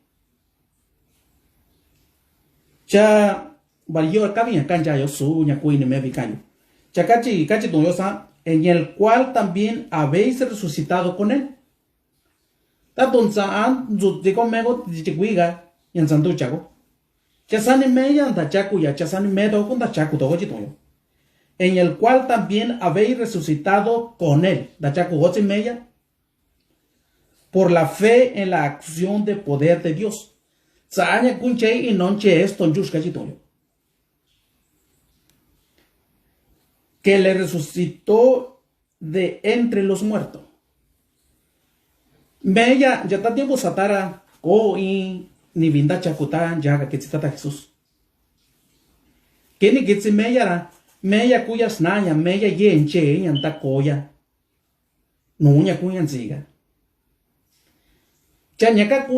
Ya, varió cabi acá ya yo suña cuine me vicaño. Ya cachi tuyosa, en el cual también habéis resucitado con él. Tatunza an, digo mego, dichiquiga, y en santo chaco. Chasani meya anda chaco ya chasani medo con da chaco todo chitoyo. En el cual también habéis resucitado con él. Da chaco gochi meya. Por la fe en la acción de poder de Dios. Saaña kunche y nonche esto chitoyo. Que le resucitó de entre los muertos. Meya, ya está tiempo satara, y ni vinda chacuta, ya que citata Jesús. Que ni que meya cuyas naña, meya yenche, yanta coya. Nuña cuyan siga. Chañaca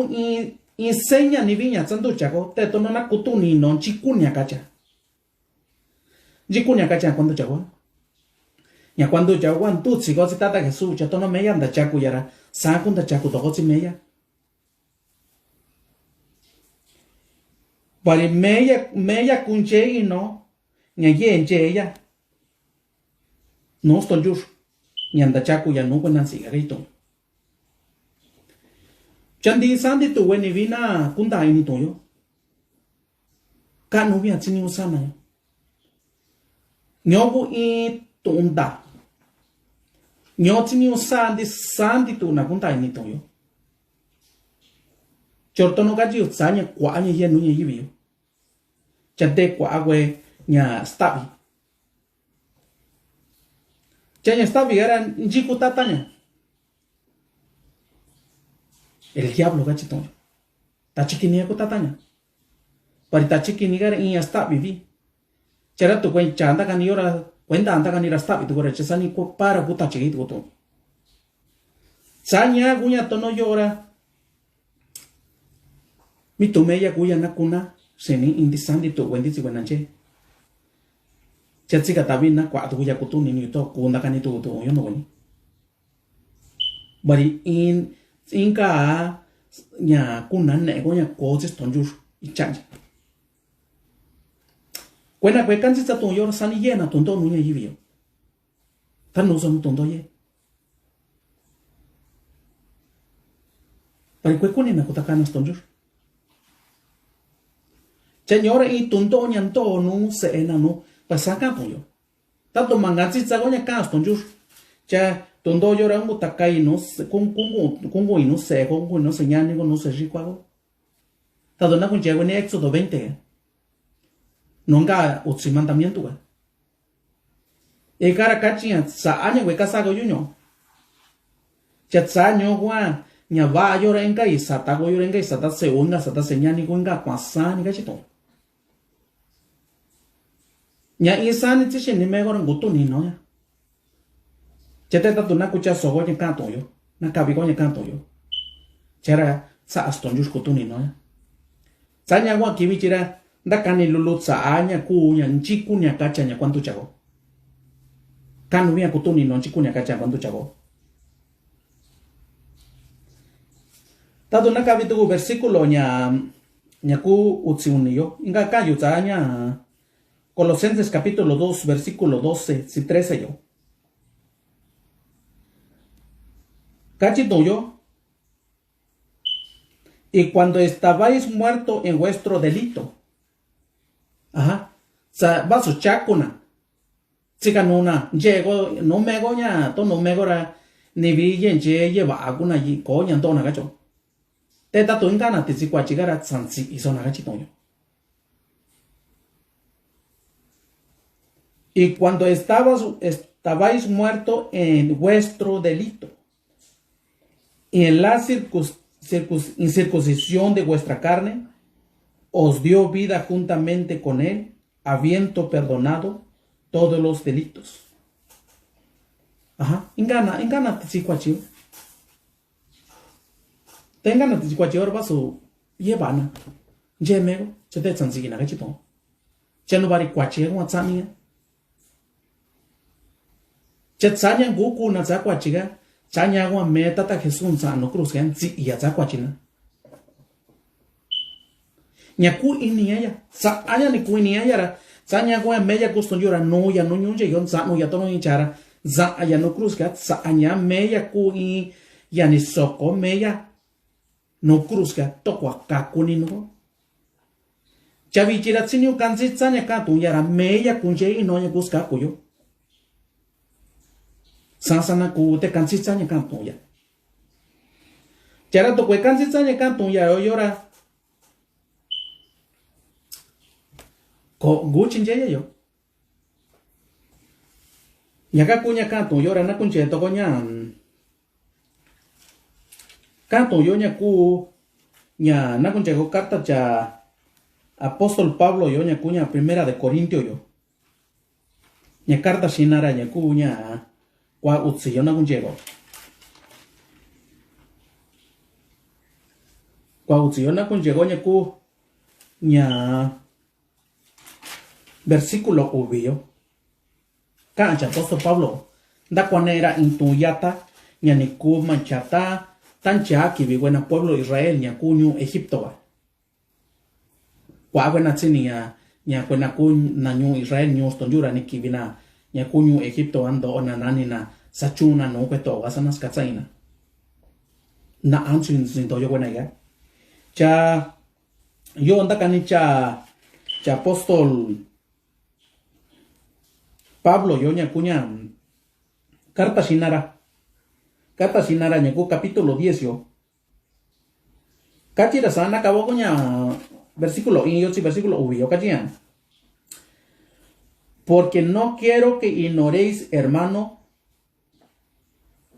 enseña ni viña santo chaco, te tono na kutuni non chicuña cacha. Chicuña cacha cuando chaco. Ya cuando chaguan tu si gozi tata Jesús, ya tono meya anda chaco yara, sakunda chaco to gozi meya. Pari meya kunche y no, ña yenche ella. No ston yur, ni anda chaco ya no buenan cigarrito. Chandi sandi tu weni vina kunda ini toyo. Ka no via tini usana yo. Nyobu i tunda. Nyotini sandi tu na kunda ini toyo. Chortono gaji usanya kwa nya yenu nya yibiyo. Chante kwa agwe nya stabi. Chanya stabi era njiku tatanya. El diablo gachito. Tachikinia ko tatanya. Pari tachikinigara in hasta vivi. Chera tu cuen chanda caniora cuenta anda canira stabi tu gore chesani ko para puta chiquito to. Sanya guña tono llora. Mi tumeya guya nakuna seni indisandi tu wendi si wenanche. Chetsi katabina kwa tu guya kutuni ni to kunda kanitu to yo no woni. Bari inka nya kunan ne go nya coses tonjur ichanja. Cuena kwe kansi sa ton yor sani yena tonto nunya yivio. Tan no son tonto ye. Pari kwe kuni na kutakanas tonjur. Señora y tonto nyanto no se enano pasaka poyo. Tanto mangansi sa go nya kas tonjur. Cha tondo yora mu takai no kungo no se kungo no se nyani no se rikwago. Tadona kun llego en Éxodo 20. Nonga utsi mandamiento ga. E cara kachia sa año we kasago yuño. Chatsa nyo wa nya va yora enga y sata go yora enga y sata se unga sata se nyani go enga kwasa ni gachito. Nya isani tishi ni megor ngutu ni no ya. Chete tatu na kucha sogo nya kanto yo. Na kabigo nya kanto yo. Chera sa aston yus kutuni no ya. Sanya wa kibichira ndakani lulu sa anya kunya nchiku nya kacha nya kwantu chago. Kanu via kutuni no nchiku nya kacha kwantu chago. Tatu na kabitu versículo nya ku utsiuni yo. Inga kayu sa nya Colosenses capítulo 2 versículo 12 si 13 yo. Cachito yo. Y cuando estabais muerto en vuestro delito. Ajá. Sa vaso chacuna. Chica nuna. Llego. No me goña. To no me gora. Ni vi yenche lleva alguna y coña to na gacho. Te tato ingana te si cuachigara sansi y sona gachito yo. Y cuando estabais muerto en vuestro delito. Y en la incircuncisión de vuestra carne, os dio vida juntamente con él, habiendo perdonado todos los delitos. Ajá, engana tisicuachio. Tengana tisicuachio, ahora vaso, llevana. je mego che te tsan zigi na gachi to che no bari kwache ngwa tsami che tsanya goku na za kwachi ga tsanya ngwa meta ta Jesús sa no cruz gan zi ya za kwachi na nyaku ini ya sa anya ni ku ini ya ra tsanya ngwa meya guston yora no ya no nyunje yon sa no ya to no inchara za ya no cruz ga sa anya meya ku i ya ni soko meya no cruz ga to kwa kakuni no chavi chira tsiniu kanzi tsanya ka tu yara meya kunje i no nya guska kuyo sansana ku te kanzi tsanya ka tu ya chara to kwe kanzi tsanya ka tu ya yora ko guchinje yo nyaka kunya ka tu yora na kunje to konya ka tu yo nya ku nya na kunje ko carta cha Apóstol Pablo yo nya kunya primera de Corintio yo nya carta sinara nya kunya kwa utsi yo na kunjego kwa utsi yo na kunjego nya ku nya versículo obvio ka cha Apóstol Pablo da kwanera intuyata nya ni ku manchata tancha ki buena pueblo Israel nya kunyu Egipto ba kwa buena tsinia nya kwena kun na nyu Israel nyu stonjura ni kibina nya kunyu Egipto ando ona nani na sachuna no kweto asana skatsaina na ansu zinto yo kwena ya cha yo onda kani cha apóstol Pablo yo nya kunya carta sinara nya ku capítulo 10 yo kachira sana kabo kunya versículo y yo sí versículo ubi okajian porque no quiero que ignoréis hermano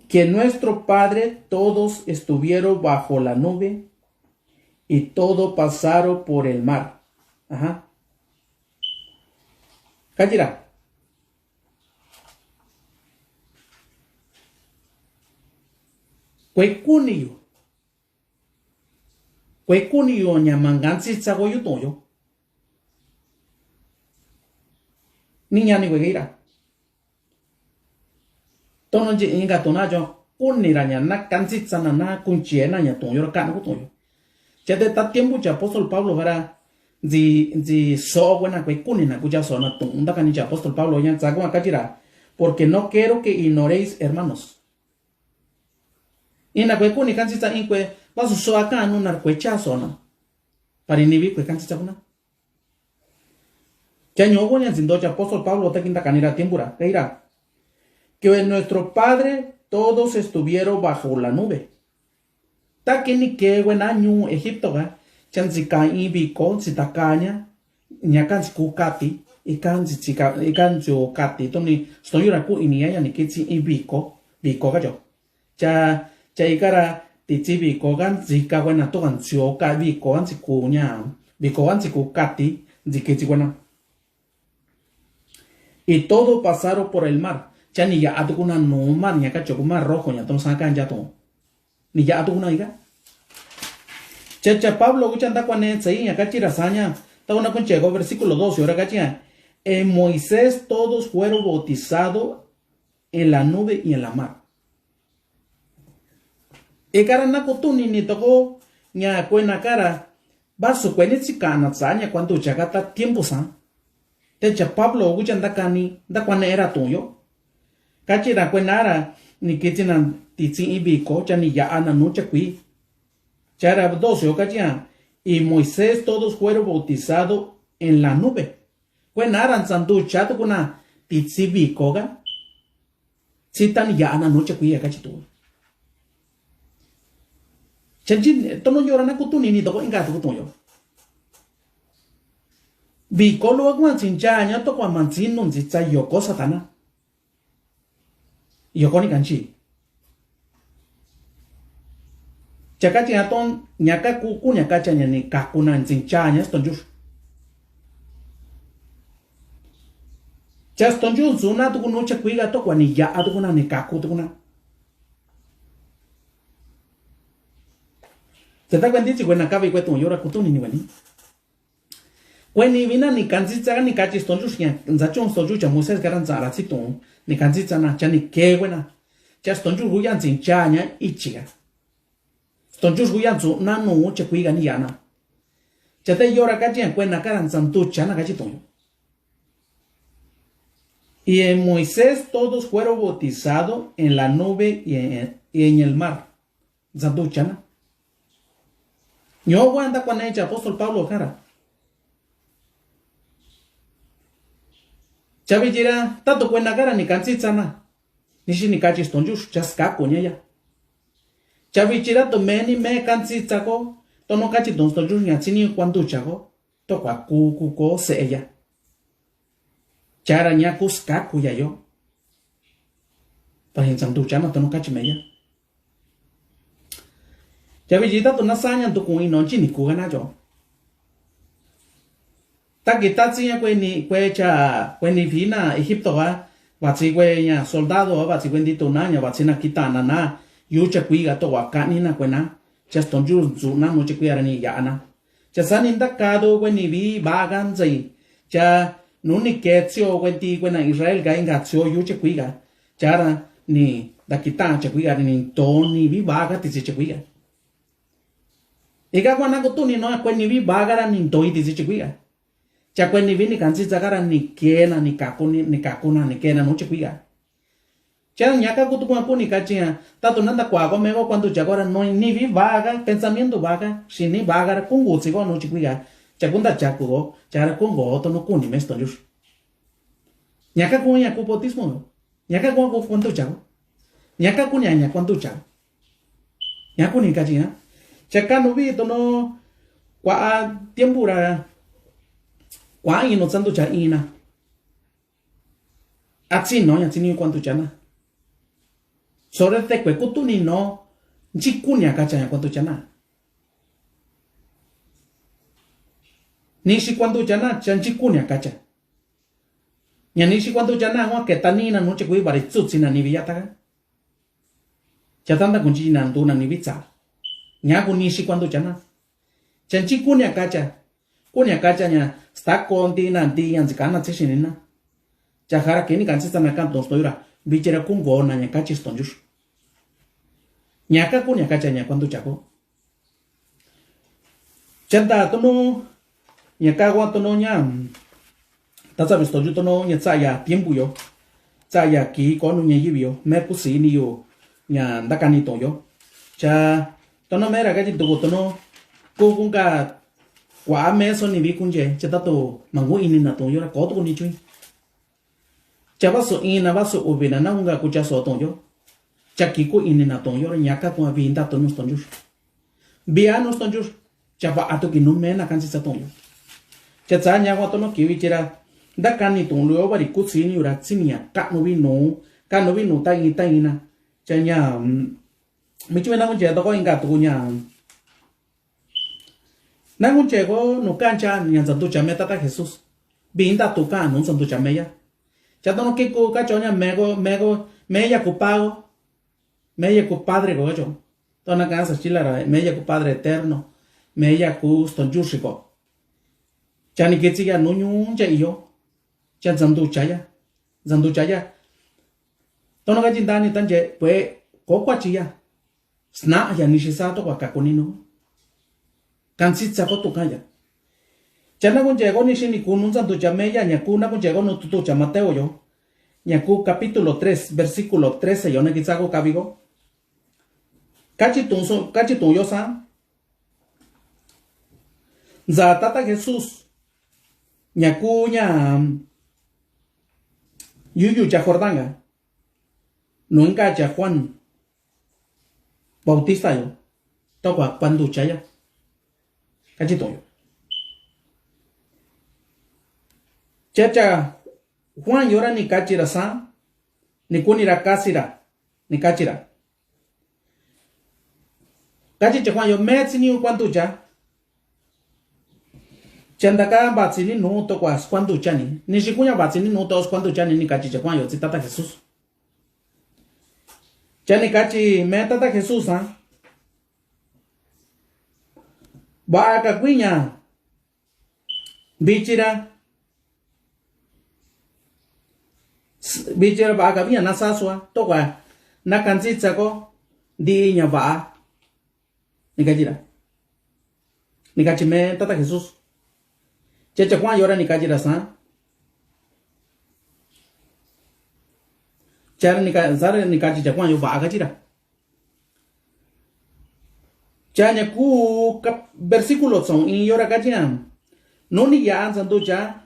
que nuestro padre todos estuvieron bajo la nube y todo pasaron por el mar ajá kajira Kwekuni yo nyamangansi tsago yo toyo. Niña ni wegira. Tono je inga tonajo kunira nya na kansi tsana na kunchiena nya toyo ka no toyo. Chete ta tiempo cha apóstol Pablo vera zi so buena kwekuni na kuja so na tunda kani cha apóstol Pablo nya tsago akajira porque no quiero que ignoréis hermanos. Ina kwekuni kansi tsa inkwe basu so acá no narcoechazo no para inhibir que cancha una que año bueno en sindocha apóstol Pablo te quinta canira tiembura que irá que nuestro padre todos estuvieron bajo la nube ta que ni que buen año Egipto ga chanzika ibiko sitakaña nyakan kukati ikan chika ikan jo kati to ni estoy ora ku inia ni que si ibiko biko ga yo cha ikara tichi biko gan zika buena to gan chio ka biko gan sikunya biko gan sikukati zikechi buena y todo pasaron por el mar ya ni ya atukuna no mar ni acá chocuma rojo ya to sacan ya to ni ya atukuna iga cha Pablo guchanda cuane sei acá chirasaña ta una con chego versículo 12 ahora cachia en Moisés todos fueron bautizados en la nube y en la mar. E cara na kutuni ni toko nya kuena cara basu kweni tsikana tsanya cuando chagata tiempo san te cha Pablo guchanda kani da kwane era tuyo kachira kuenara ni kitina titsi ibiko cha ni ya ana nucha kui chara 12 okachia y Moisés todos fueron bautizados en la nube kuenara santu chato kuna titsi biko ga citan ya ana nucha kui akachitu Chanjin tono yorana kutuni ni toko inga tukuto yo. Bikolo agwan chinchanya toko amanzin non zitsa yoko satana. Yoko ni kanchi. Chakachi aton nyaka kuku nyaka chanya ni kakuna chinchanya stonjur. Chas stonjur zuna tuku nocha kuiga toko ni ya atukuna ni kaku tukuna. Se está cuenta si buena cabe y cueto llora kutuni ni wani. When vina ni kanzitsa ni kachi stonjus ya nzachon stonju cha Moisés garan zara siton ni kanzitsa na cha ni kewena cha stonju huyan zin cha nya ichiga stonju huyan zu na no che kuiga ni yana cha te yora kachi en cuena garan zantu cha na kachi ton. Y en Moisés todos fueron bautizados en la nube y en el mar. Zantu cha na. Yo wanda cuando el apóstol Pablo cara. Chavi jira tato cuena cara ni kanzitsana nishi ni kachi stonjus chaska konya ya chavi jira to meni me kanzitsako to no kachi don stonjus nya chini kwandu chago to kwa ku ko se ella chara nya kuska kuya yo pa hin santu chama to no kachi meya chavi jita to nasanya to kuin no chini ku gana jo ta que ta tsia kweni vina Egipto va watsi kwenya soldado va tsi kwendi to na nya watsi na kitana na yucha kuiga to wakani na kwena just ton ju na no che kuira ni ya na cha sanin da kado kweni vi bagan zai cha nuni ketsio kwendi kwena Israel ga inga tsio yucha kuiga chara ni da kitana che kuiga ni to ni vi baga ti che kuiga ega kwana ko tu ni no kweni vi baga ni to ti che kuiga cha kweni vini kanzi zagara ni kena ni kakuna ni kena no chikuiga cha nyaka kutu kwa puni kachia tato nanda kwa go mego cuando chagora no ni vi vaga pensamiento vaga shini vaga kungu tsigo no chikuiga cha kunda chakugo cha kungo to no kuni mesto yus nyaka kunya kupotismo nyaka kwa cuando chago nyaka kunya nya cuando chago nyaka ni kachia cha kanu vi to no kwa tiempo ra kwa ino santo cha ina atsi no ya tini cuanto chana sobre te kwe kutu ni no chikunya kacha ya cuanto chana nishi cuanto chana chan chikunya kacha nya nishi cuanto chana wa que tanina no che kwe bari tsutsi na ni viyata cha tanda kunchi na nduna ni vitsa nya ku nishi cuanto chana chan chikunya kacha kunya kacha nya sta konti nanti yang zikana tsishinina chahara kini kansista na kanto stoira bichera kungo na nya kachi stonjus nyaka kunya kacha nya cuando chako chanta tono nyaka wa tono nya tasa visto yo tono nya tsaya tiempo yo tsaya ki konu nya yibio me pusi ni yo nya ndakani to yo cha tono mera kachi tono kukunga kwa meso ni vi kunje chata to mangu ini na to yora ko to ni chui chaba so ina ba so ubina na unga kucha so to yo chaki ko ini na to yora nyaka ko vinda to nos tonjus bia nos tonjus chaba ato ki no mena kansi sa to yo chatsa nya ko to no ki vichira da kani to lo bari ku sini yura tsinia ka no vi no ta ina chanya mi chwe na kunje to ko inga to nya Nangun chego no cancha ni santo chame tata Jesús. Binda tu can no santo chameya. Chato no kiko cachoña meya cupago. Meya cu padre goyo. Tona cansa chilara meya cu padre eterno. Meya cu ston yushiko. Chani kitsiga no nyun cha iyo. Chan santo chaya. Santo chaya. Tona gajindani tanje pues kokwa chiya. Sna ya nishisato kwa kakonino. Kansitsa ko tukaya chana kun llegó ni shini kunun santo chameya nyakuna kun llegó no tutu cha Mateo yo nyaku capítulo 3 versículo 13 yo ne kitsago kabigo kachi tun yo sa za tata Jesús nyaku nya yuyu cha Jordanga no enga cha Juan Bautista yo tokwa pandu chaya Cachito yo. Chacha Juan yora ni kachira sa ni kunira kasira ni kachira. Kachicha Juan yo metsi ni cuanto cha. Chandaka batsini no to kwa cuanto chani. Ni shikunya batsini no to cuanto chani ni kachicha Juan yo tata Jesús. Chani kachi me tata Jesús ha. Ba ka kwinya bichira ba ka bia na sa swa to kwa na kanzi tsako di nya va nikajira nikachime tata Jesús checha kwa yora nikajira sa chara zara nikaji cha kwa yo va kajira chanya ku versículo son in yora kajira no ni ya zandu cha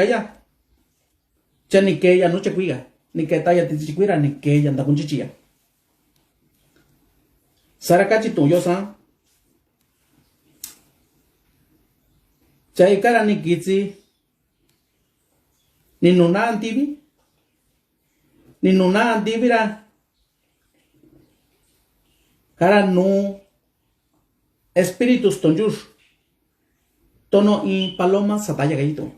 ya cha ni que ya no che cuiga ni que ta ya te chiquira ni que ya anda con chichia sara kachi tu yo sa cha ikara ni kitsi ni nuna antivi ra kara no espíritus tonjur tono in paloma sataya gaito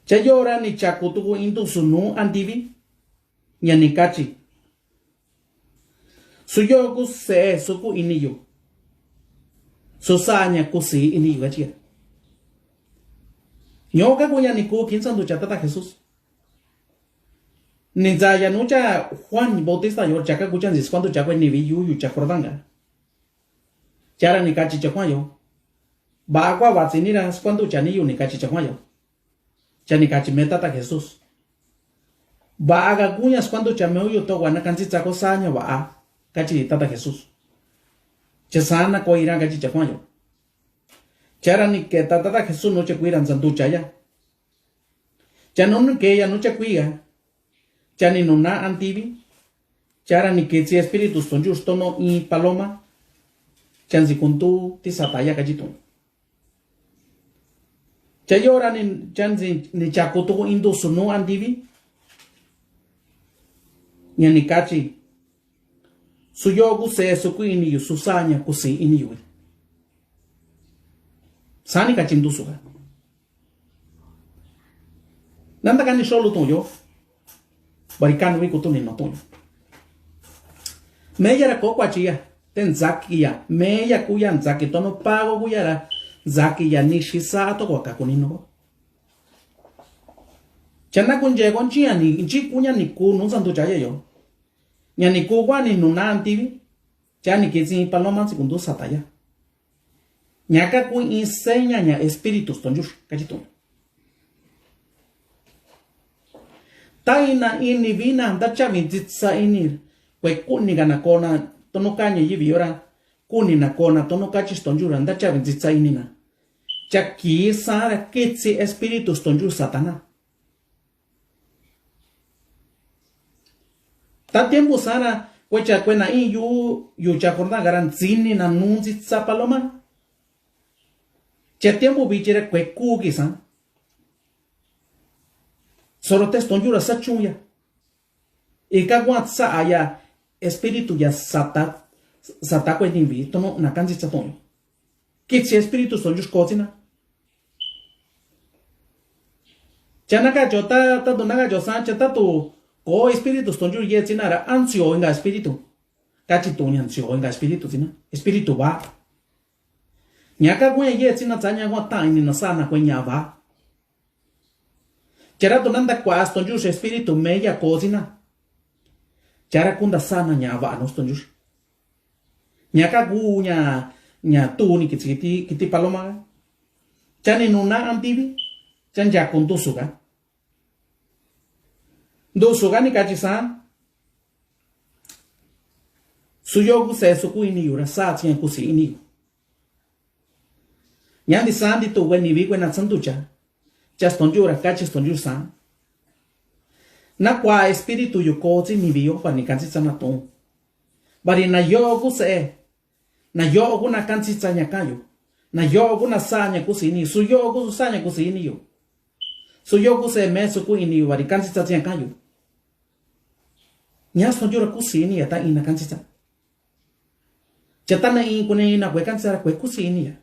chayora ni chakutuku intu sunu antivi nyani kachi suyoku se suku iniyo susanya kusi iniyo gachia nyoka kuya ni ku kinsan tu chatata Jesús ni zaya nucha Juan Bautista yor chaka kuchan zis cuando chakwe ni vi yu chakordanga chara ni kachi chakwayo ba kwa watsinira cuando chani yu ni kachi chakwayo chani kachi metata Jesús ba aga kuñas cuando chameo yo to wana kansi chako sanya ba kachi tata Jesús chesana ko irán kachi chakwayo chara ni que tata Jesús no che cuidan santucha ya chanon que ya no che cuiga chani nuna antivi chara ni que si espíritus son justo no y paloma chansi kuntu tisataya kachitu chayora ni chansi ni chakutu indu sunu antivi nyani kachi suyogu se suku iniyu susanya kusi iniyu sani kachindu suga nanda kani solo tuyo barikano wi kutu ni no tuyo meya ra kokwa chia ten zakia meya kuya zaki tono pago kuya ra zakia ni shisato kwa kakunino chana kunje konchia ni nchi kunya ni ku no santo chaya yo nyani ku kwa ni nuna antivi chani kizi paloma segundo sataya nyaka ku enseña nya espíritus tonjur kachito taina ini vina ndacha mitsa inir kwe kuni gana kona tono kanya yivi ora kuni na kona tono kachis tonjur ndacha mitsa inina chaki sara kitsi espíritus tonjur satana ta tiempo sara kwecha kwena in yu chakorda garanzini na nunzi tsa paloma che tiempo bichire kwe kuki san solo te stonjura sachuya e kagwa sa aya espíritu ya sata kwe nivi tono na kanzi tsatonyo kitsi espíritu stonjur kozina chanaka jota ta donaga josan chata tu ko espíritu stonjur ye tinara ansio inga espíritu kachi tonya ansio inga espíritu tina espíritu va nyaka gwe ye tina tsanya gwa ta ini na sana kwe nya va chara donanda kwa stonjur espíritu meya kozina chara kunda sana nya va no stonjur nyaka gu nya tu ni kiti paloma chani nuna antivi chanja kuntu suga do suga ni kachi san suyogu se suku ini yura sa tien kusi ini nyandi san di tu weni vi kwena santucha chastonjura kachi stonjur san na kwa espíritu yukozi ni vi pa ni kansi sanaton bari na yogu se na yogu na kansi tsanya kayo na yogu na sanya kusi ini suyogu sanya kusi ini yo suyogu se me suku ini bari kansi tsanya kayo nyas stonjura kusi ini ya ta ina kansi tsa chatana in kune ina kwe kansi ra kwe kusi ini ya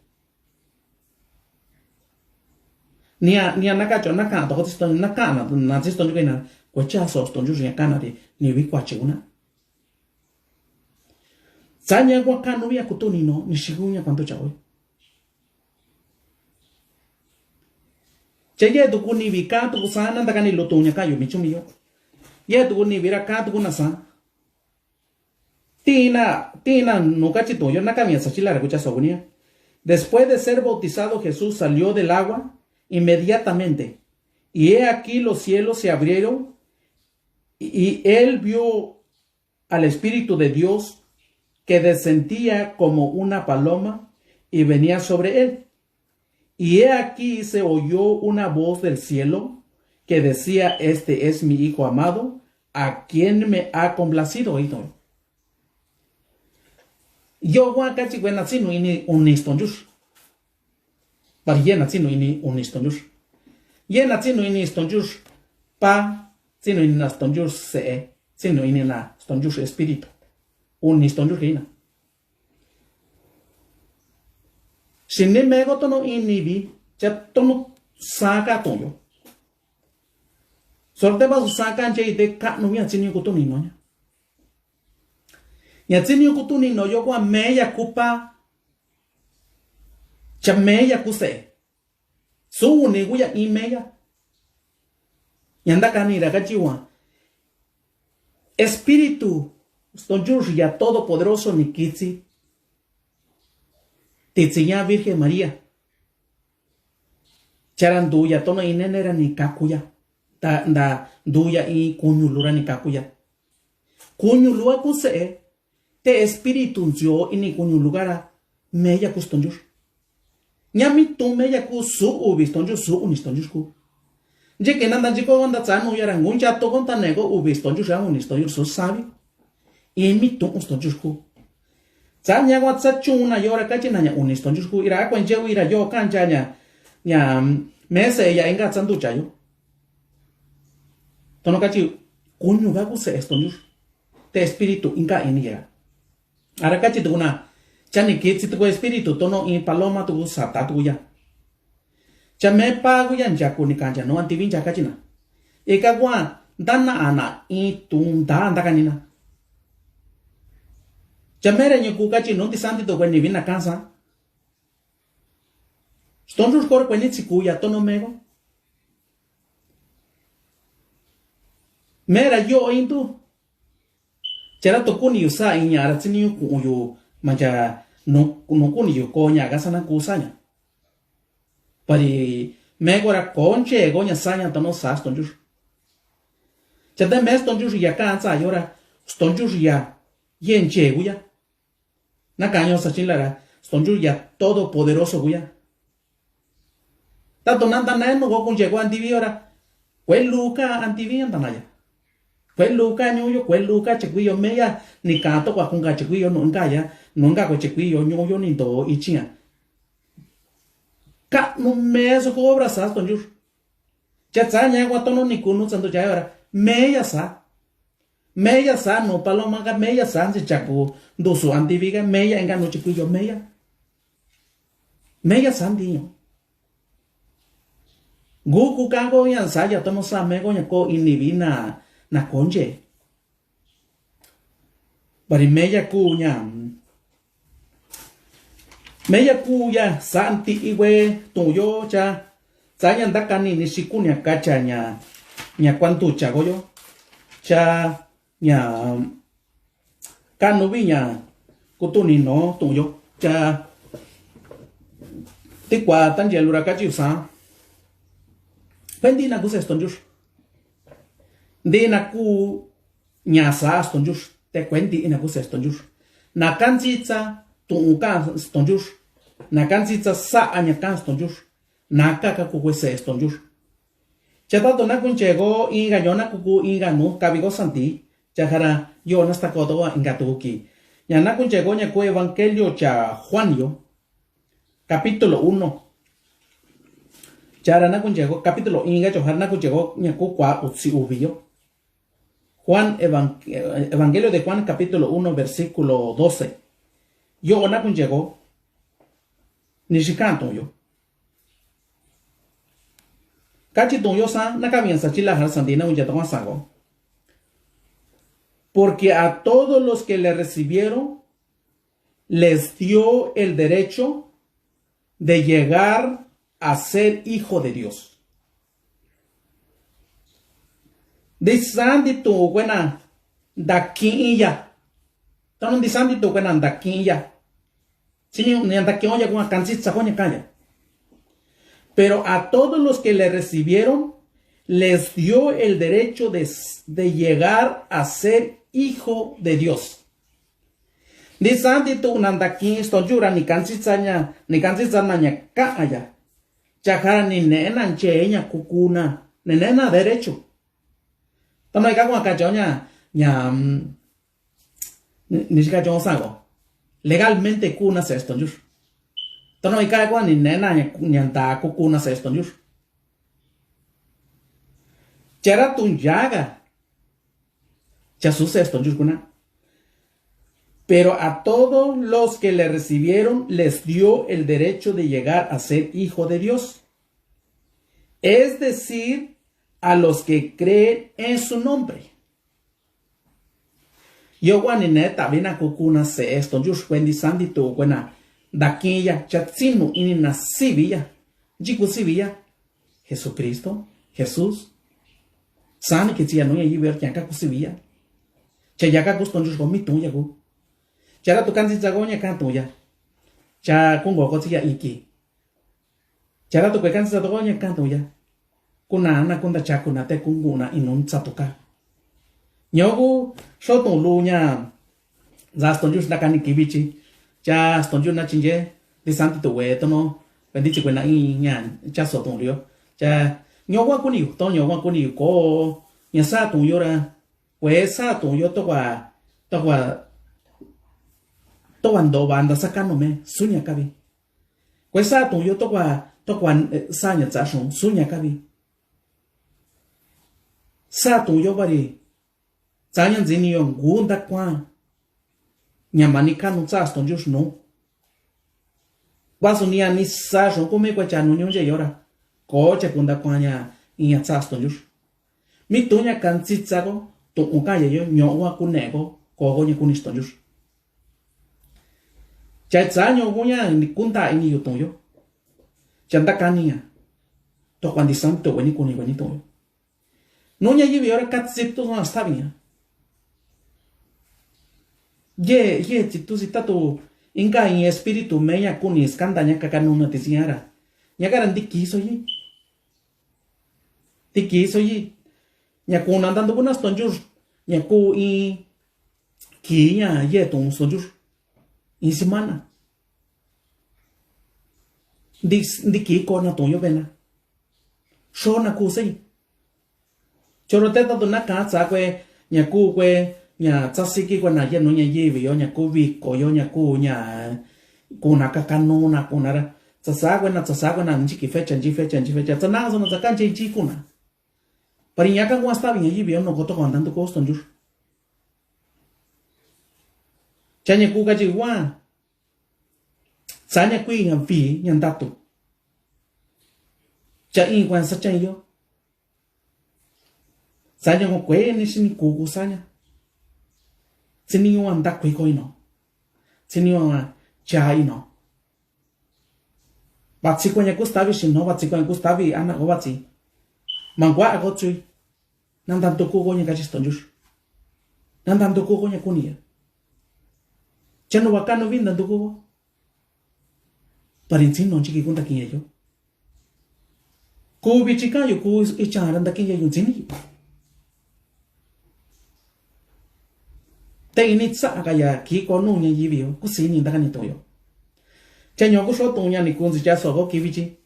nia nakacho naka to ston naka na ston ju kena ko cha so ston ju ya kana de ni wi kwa chuna Sanya wakano ya kutuni no nishigunya panto chawe. Cheye tu kuni vika tu kusana ndakani lotonya kayo michumiyo. Ye tu kuni vira ka tu kunasa. Tina no cachito yo nakami asachila recucha sogunia. Después de ser bautizado Jesús salió del agua inmediatamente. Y he aquí los cielos se abrieron y él vio al Espíritu de Dios que descendía como una paloma y venía sobre él. Y he aquí se oyó una voz del cielo que decía, este es mi Hijo amado, a quien me ha complacido. Yo voy a cachar que nací no ini un istonjus. Para ye nací no ini un istonjus. Ye nací no ini istonjus pa sino ini istonjus se sino ini na istonjus espíritu. Un istonjus que ina. Si ne mego tono ini vi ya tono saca toyo. Sorte ba saca anche de ka no ya chini ko to ni no. Ya chini ko to ni no yo kwa meya kupa cha meya kuse. Su ni guya i meya. Yanda kanira gachiwa. Espíritu Stonjur ya todopoderoso ni kitsi. Titsiya Virgen María. Charan duya tono inenera ni kakuya. Da duya i kunyulura ni kakuya. Kunyulua kuse te espíritu yo ini kunyulugara meya kustonjur. Nyami tu meya ku su ubistonjur su unistonjur ku. Je que nanda jiko onda tsanu yara ngunja to konta nego ubistonjur ya unistonjur su sabi. Y mi tu ustonjur ku. Tsanya wa tsachuna yora kachina nya unistonjur ku ira kwenje ira yo kanja nya mese ya inga tsandu chayo. Tono kachi kunyuga ku se estonjur. Te espíritu inga iniera. Ara kachi tuguna chani kitsi tugo espíritu tono in paloma tugo sata tugo ya. Chame pagu ya njaku ni kanja no antivin jakachina. Eka gua dana ana in tung da andakanina. Chamere nyoku kachi no tisanti to kweni vina kansa. Stonjur kor kweni tsikuya tono mego. Mera yo intu. Chera to kuni usa inya aratsini yu manja no kuni yu konya gasana kusanya. Pari megora conche gonya sanya tono sa stonjur. Chade me stonjur ya kansa yora stonjur ya yenche guya. Na caño sachilara stonjur ya todopoderoso guya. Tato nanda no go con llegó antiviora. Kue luka antivi andanaya. Kue luka ñuyo, kue luka chequillo meya, ni canto kwa kunga chequillo nunca ya, nunca kwa chequillo ñuyo ni do ichia. Ka no meso cobra sa stonjur. Chatsanya guatono ni kunu santo jayora. Meya sa. Meya sa no paloma ga meya sa se chaku dosu antiviga meya enga no chequillo meya. Meya sandiño. Guku kago yan saya tomo sa mego nyako inibina na konje. Bari meya kunya. Meya kuya santi iwe tuyo cha. Saya ndakani ni shikunya kacha nya kwantu chagoyo. Cha nya kanubi nya kutuni no tuyo. Cha tikwa tanjelura kachi usa. Pendi na kusa stonjur. De na ku nyasa stonjur. Te kwendi ina kusa stonjur. Na kanzitsa tunga stonjur. Na kanzitsa sa anyakan stonjur. Na kaka kukwese stonjur. Chatato na kunchego inga yona kuku inga no kabigo santi. Chahara yona sta koto inga tuki. Ya na kunchego nya ku evangelio cha Juanio. Capítulo 1. Chara na kunchego capítulo inga chohar na kunchego nyaku kwa utsi ubio. Juan Evangelio de Juan capítulo 1 versículo 12. Yo na kunchego nishikanto yo. Kachi yo san na kamienza chila har sandina un yato Porque a todos los que le recibieron les dio el derecho de llegar a ser hijo de Dios. Disandi tu buena daquilla. Tan disandi tu buena daquilla. Sin ni daquilla con cancita con calla. Pero a todos los que le recibieron les dio el derecho de llegar a ser hijo de Dios. Disandi tu nandaki esto yura ni cancita nya calla. Chakara ni nena cheña cucuna, nena derecho. Tamo hay cago acá ni siquiera yo sago. Legalmente cuna se esto yur. Tamo hay cago ni nena ni anda cucuna se esto yur. Chera tu llaga. Chasus esto yur cuna. Pero a todos los que le recibieron les dio el derecho de llegar a ser hijo de Dios. Es decir, a los que creen en su nombre. Yo guanineta vina cucuna se esto, yo wendi sandito buena daquilla chatsinu inina sivilla, jiku sivilla, Jesucristo, Jesús, sani que tia no ya ver que acá sivilla, chayaka guston yo gomito yagu, chara tu kanzi zagonya kanto ya, cha kungo kotia iki, chara tu kanzi zagonya kanto ya. Kuna na kunda chakuna te kunguna inun satuka. Nyogu shoton lunya za stonjus na kani kibichi cha stonjus na chinje de santi to we tono bendichi kwena nyan cha soton rio cha nyogu kuni to nyogu kuni ko nya sa tu yora we sa tu yo to ando banda sakano me sunya kabi we sa tu yo to sa nya za shon sunya kabi sa tu yo bari zanyan zini yo ngunda kwa nyamani kanu sa ston just no waso ni ani sa jo come kwa chanu nyonje yora ko cha kunda kwa nya inya sa ston just mi tunya kan tsitsago to uka yo nyo wa kunego ko go nya kuniston just cha zanyo go nya ni kunda ini yo to yo chanda kania to kwandi santo weni kuni weni to no nya yibi ora katsito no está bien. Ye tu tato inga en espíritu meya kuni skanda nya kaka no noticiara. Nya garandi kiso yi. Ti kiso yi. Nya kuna andando con astonjur. Nya ku i ki nya ye ton sojur. In semana. Di ko na ton yo bena. Shona ku sei. Choroteta do na casa kwe nya ku kwe nya tsasiki kwe na ye no nya yevi yo nya ku viko yo nya ku nya kuna kakanuna kuna tsasagwe na nchiki fecha tsana zo na tsakanje chi kuna pari nya ka kwa sta nya yevi yo no goto ko andando ko stonjur chanya ku ka ji wa sanya ku nya vi nya ndatu cha in kwan sa chen yo sanya ko kwe ni sini kuku sanya sini yo anda kwe ko ino sini yo cha ino batsi ko nya kustavi sino batsi ko kustavi ana ko batsi mangwa ko tsui nandan to ko nya ka chistonjus nandan to ko nya kunia chano wakano vinda to ko parinsin no chiki kunta kinya yo ko bichika yo ko icharan da kinya yo sini te initsa akaya ki ko no nya yibio ku sini ndaga ni toyo cha nyo ko so tonya ni kunzi cha so ko kibichi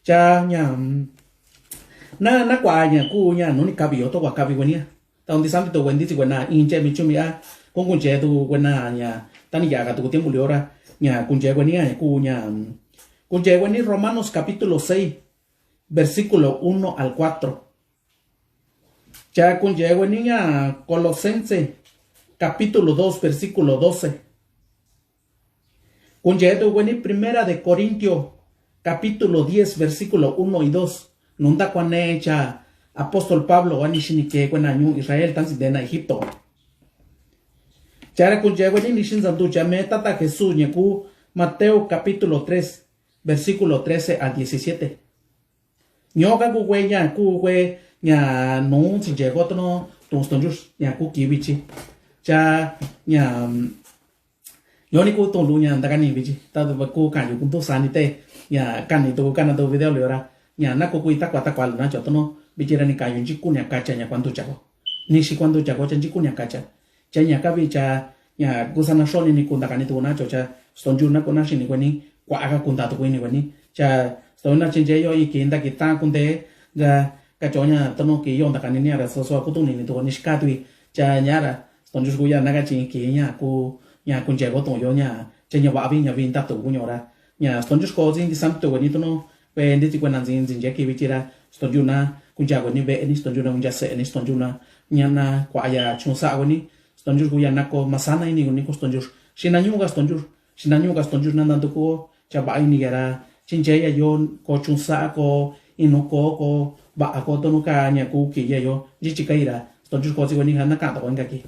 cha nya na kwa nya ku nya no ni kabio to kwa kabi wenia ta undi santi to wendi ti wena inje mi chumi a con kunje tu wena nya tani ya ga tu tiempo liora nya kunje wenia ku nya kunje weni Romanos capítulo 6 versículo 1 al 4 cha kunje weni nya Colosense capítulo 2, versículo 12. Kunjedo weni primera de Corintio, capítulo 10, versículo 1 y 2. Nunda kwane cha apóstol Pablo wanishini ke kwena nyu Israel tansi dena Egipto. Chara con llegó ni nishin santu chame tata Jesús ñaku Mateo capítulo 3 versículo 13 al 17. Nyoka ku we nya no si llegó tono tung stonjus nya ku kibichi. Cha nya yo ni ku tung lu nya ndaka ni bichi. Ta ku kan yu kun to sanite nya kan ni to video leora nya na ku takwa na chotono bichira ni kayu ji ku nya kacha nya kwanto chako. Ni si kwanto chako cha ji ku nya kacha. Cha nya ka bicha nya gusana shoni ni kunda kani tu na chocha stonju na kona shini kwani kwa aka kunda tu kwani kwani cha stona chenje yo ikinda kita kunde ga ka chonya tono ki yonda kani ni ara so ku tu ni tu ni shikatui cha nyara stonju ku ya na ga chin ki nya ku kunje go to yo nya cha nya ba bi nya vin ta tu ku nyora nya stonju ko zin di sam tu kwani tono pe ndi ti kwana zin je ki bichira stonju na kunja kwani be ni stonju na kunja se ni stonju na nya na kwa ya chunsa kwani stonjur ku yanako masana ini ko stonjur sinanyuga stonjur nandando ko chaba ini gara chinche ya yo ko chunsa ko ino ko ba ko to nuka nya ku ki ya yo jichikaira stonjur ko si ko ni hana ka to ngaki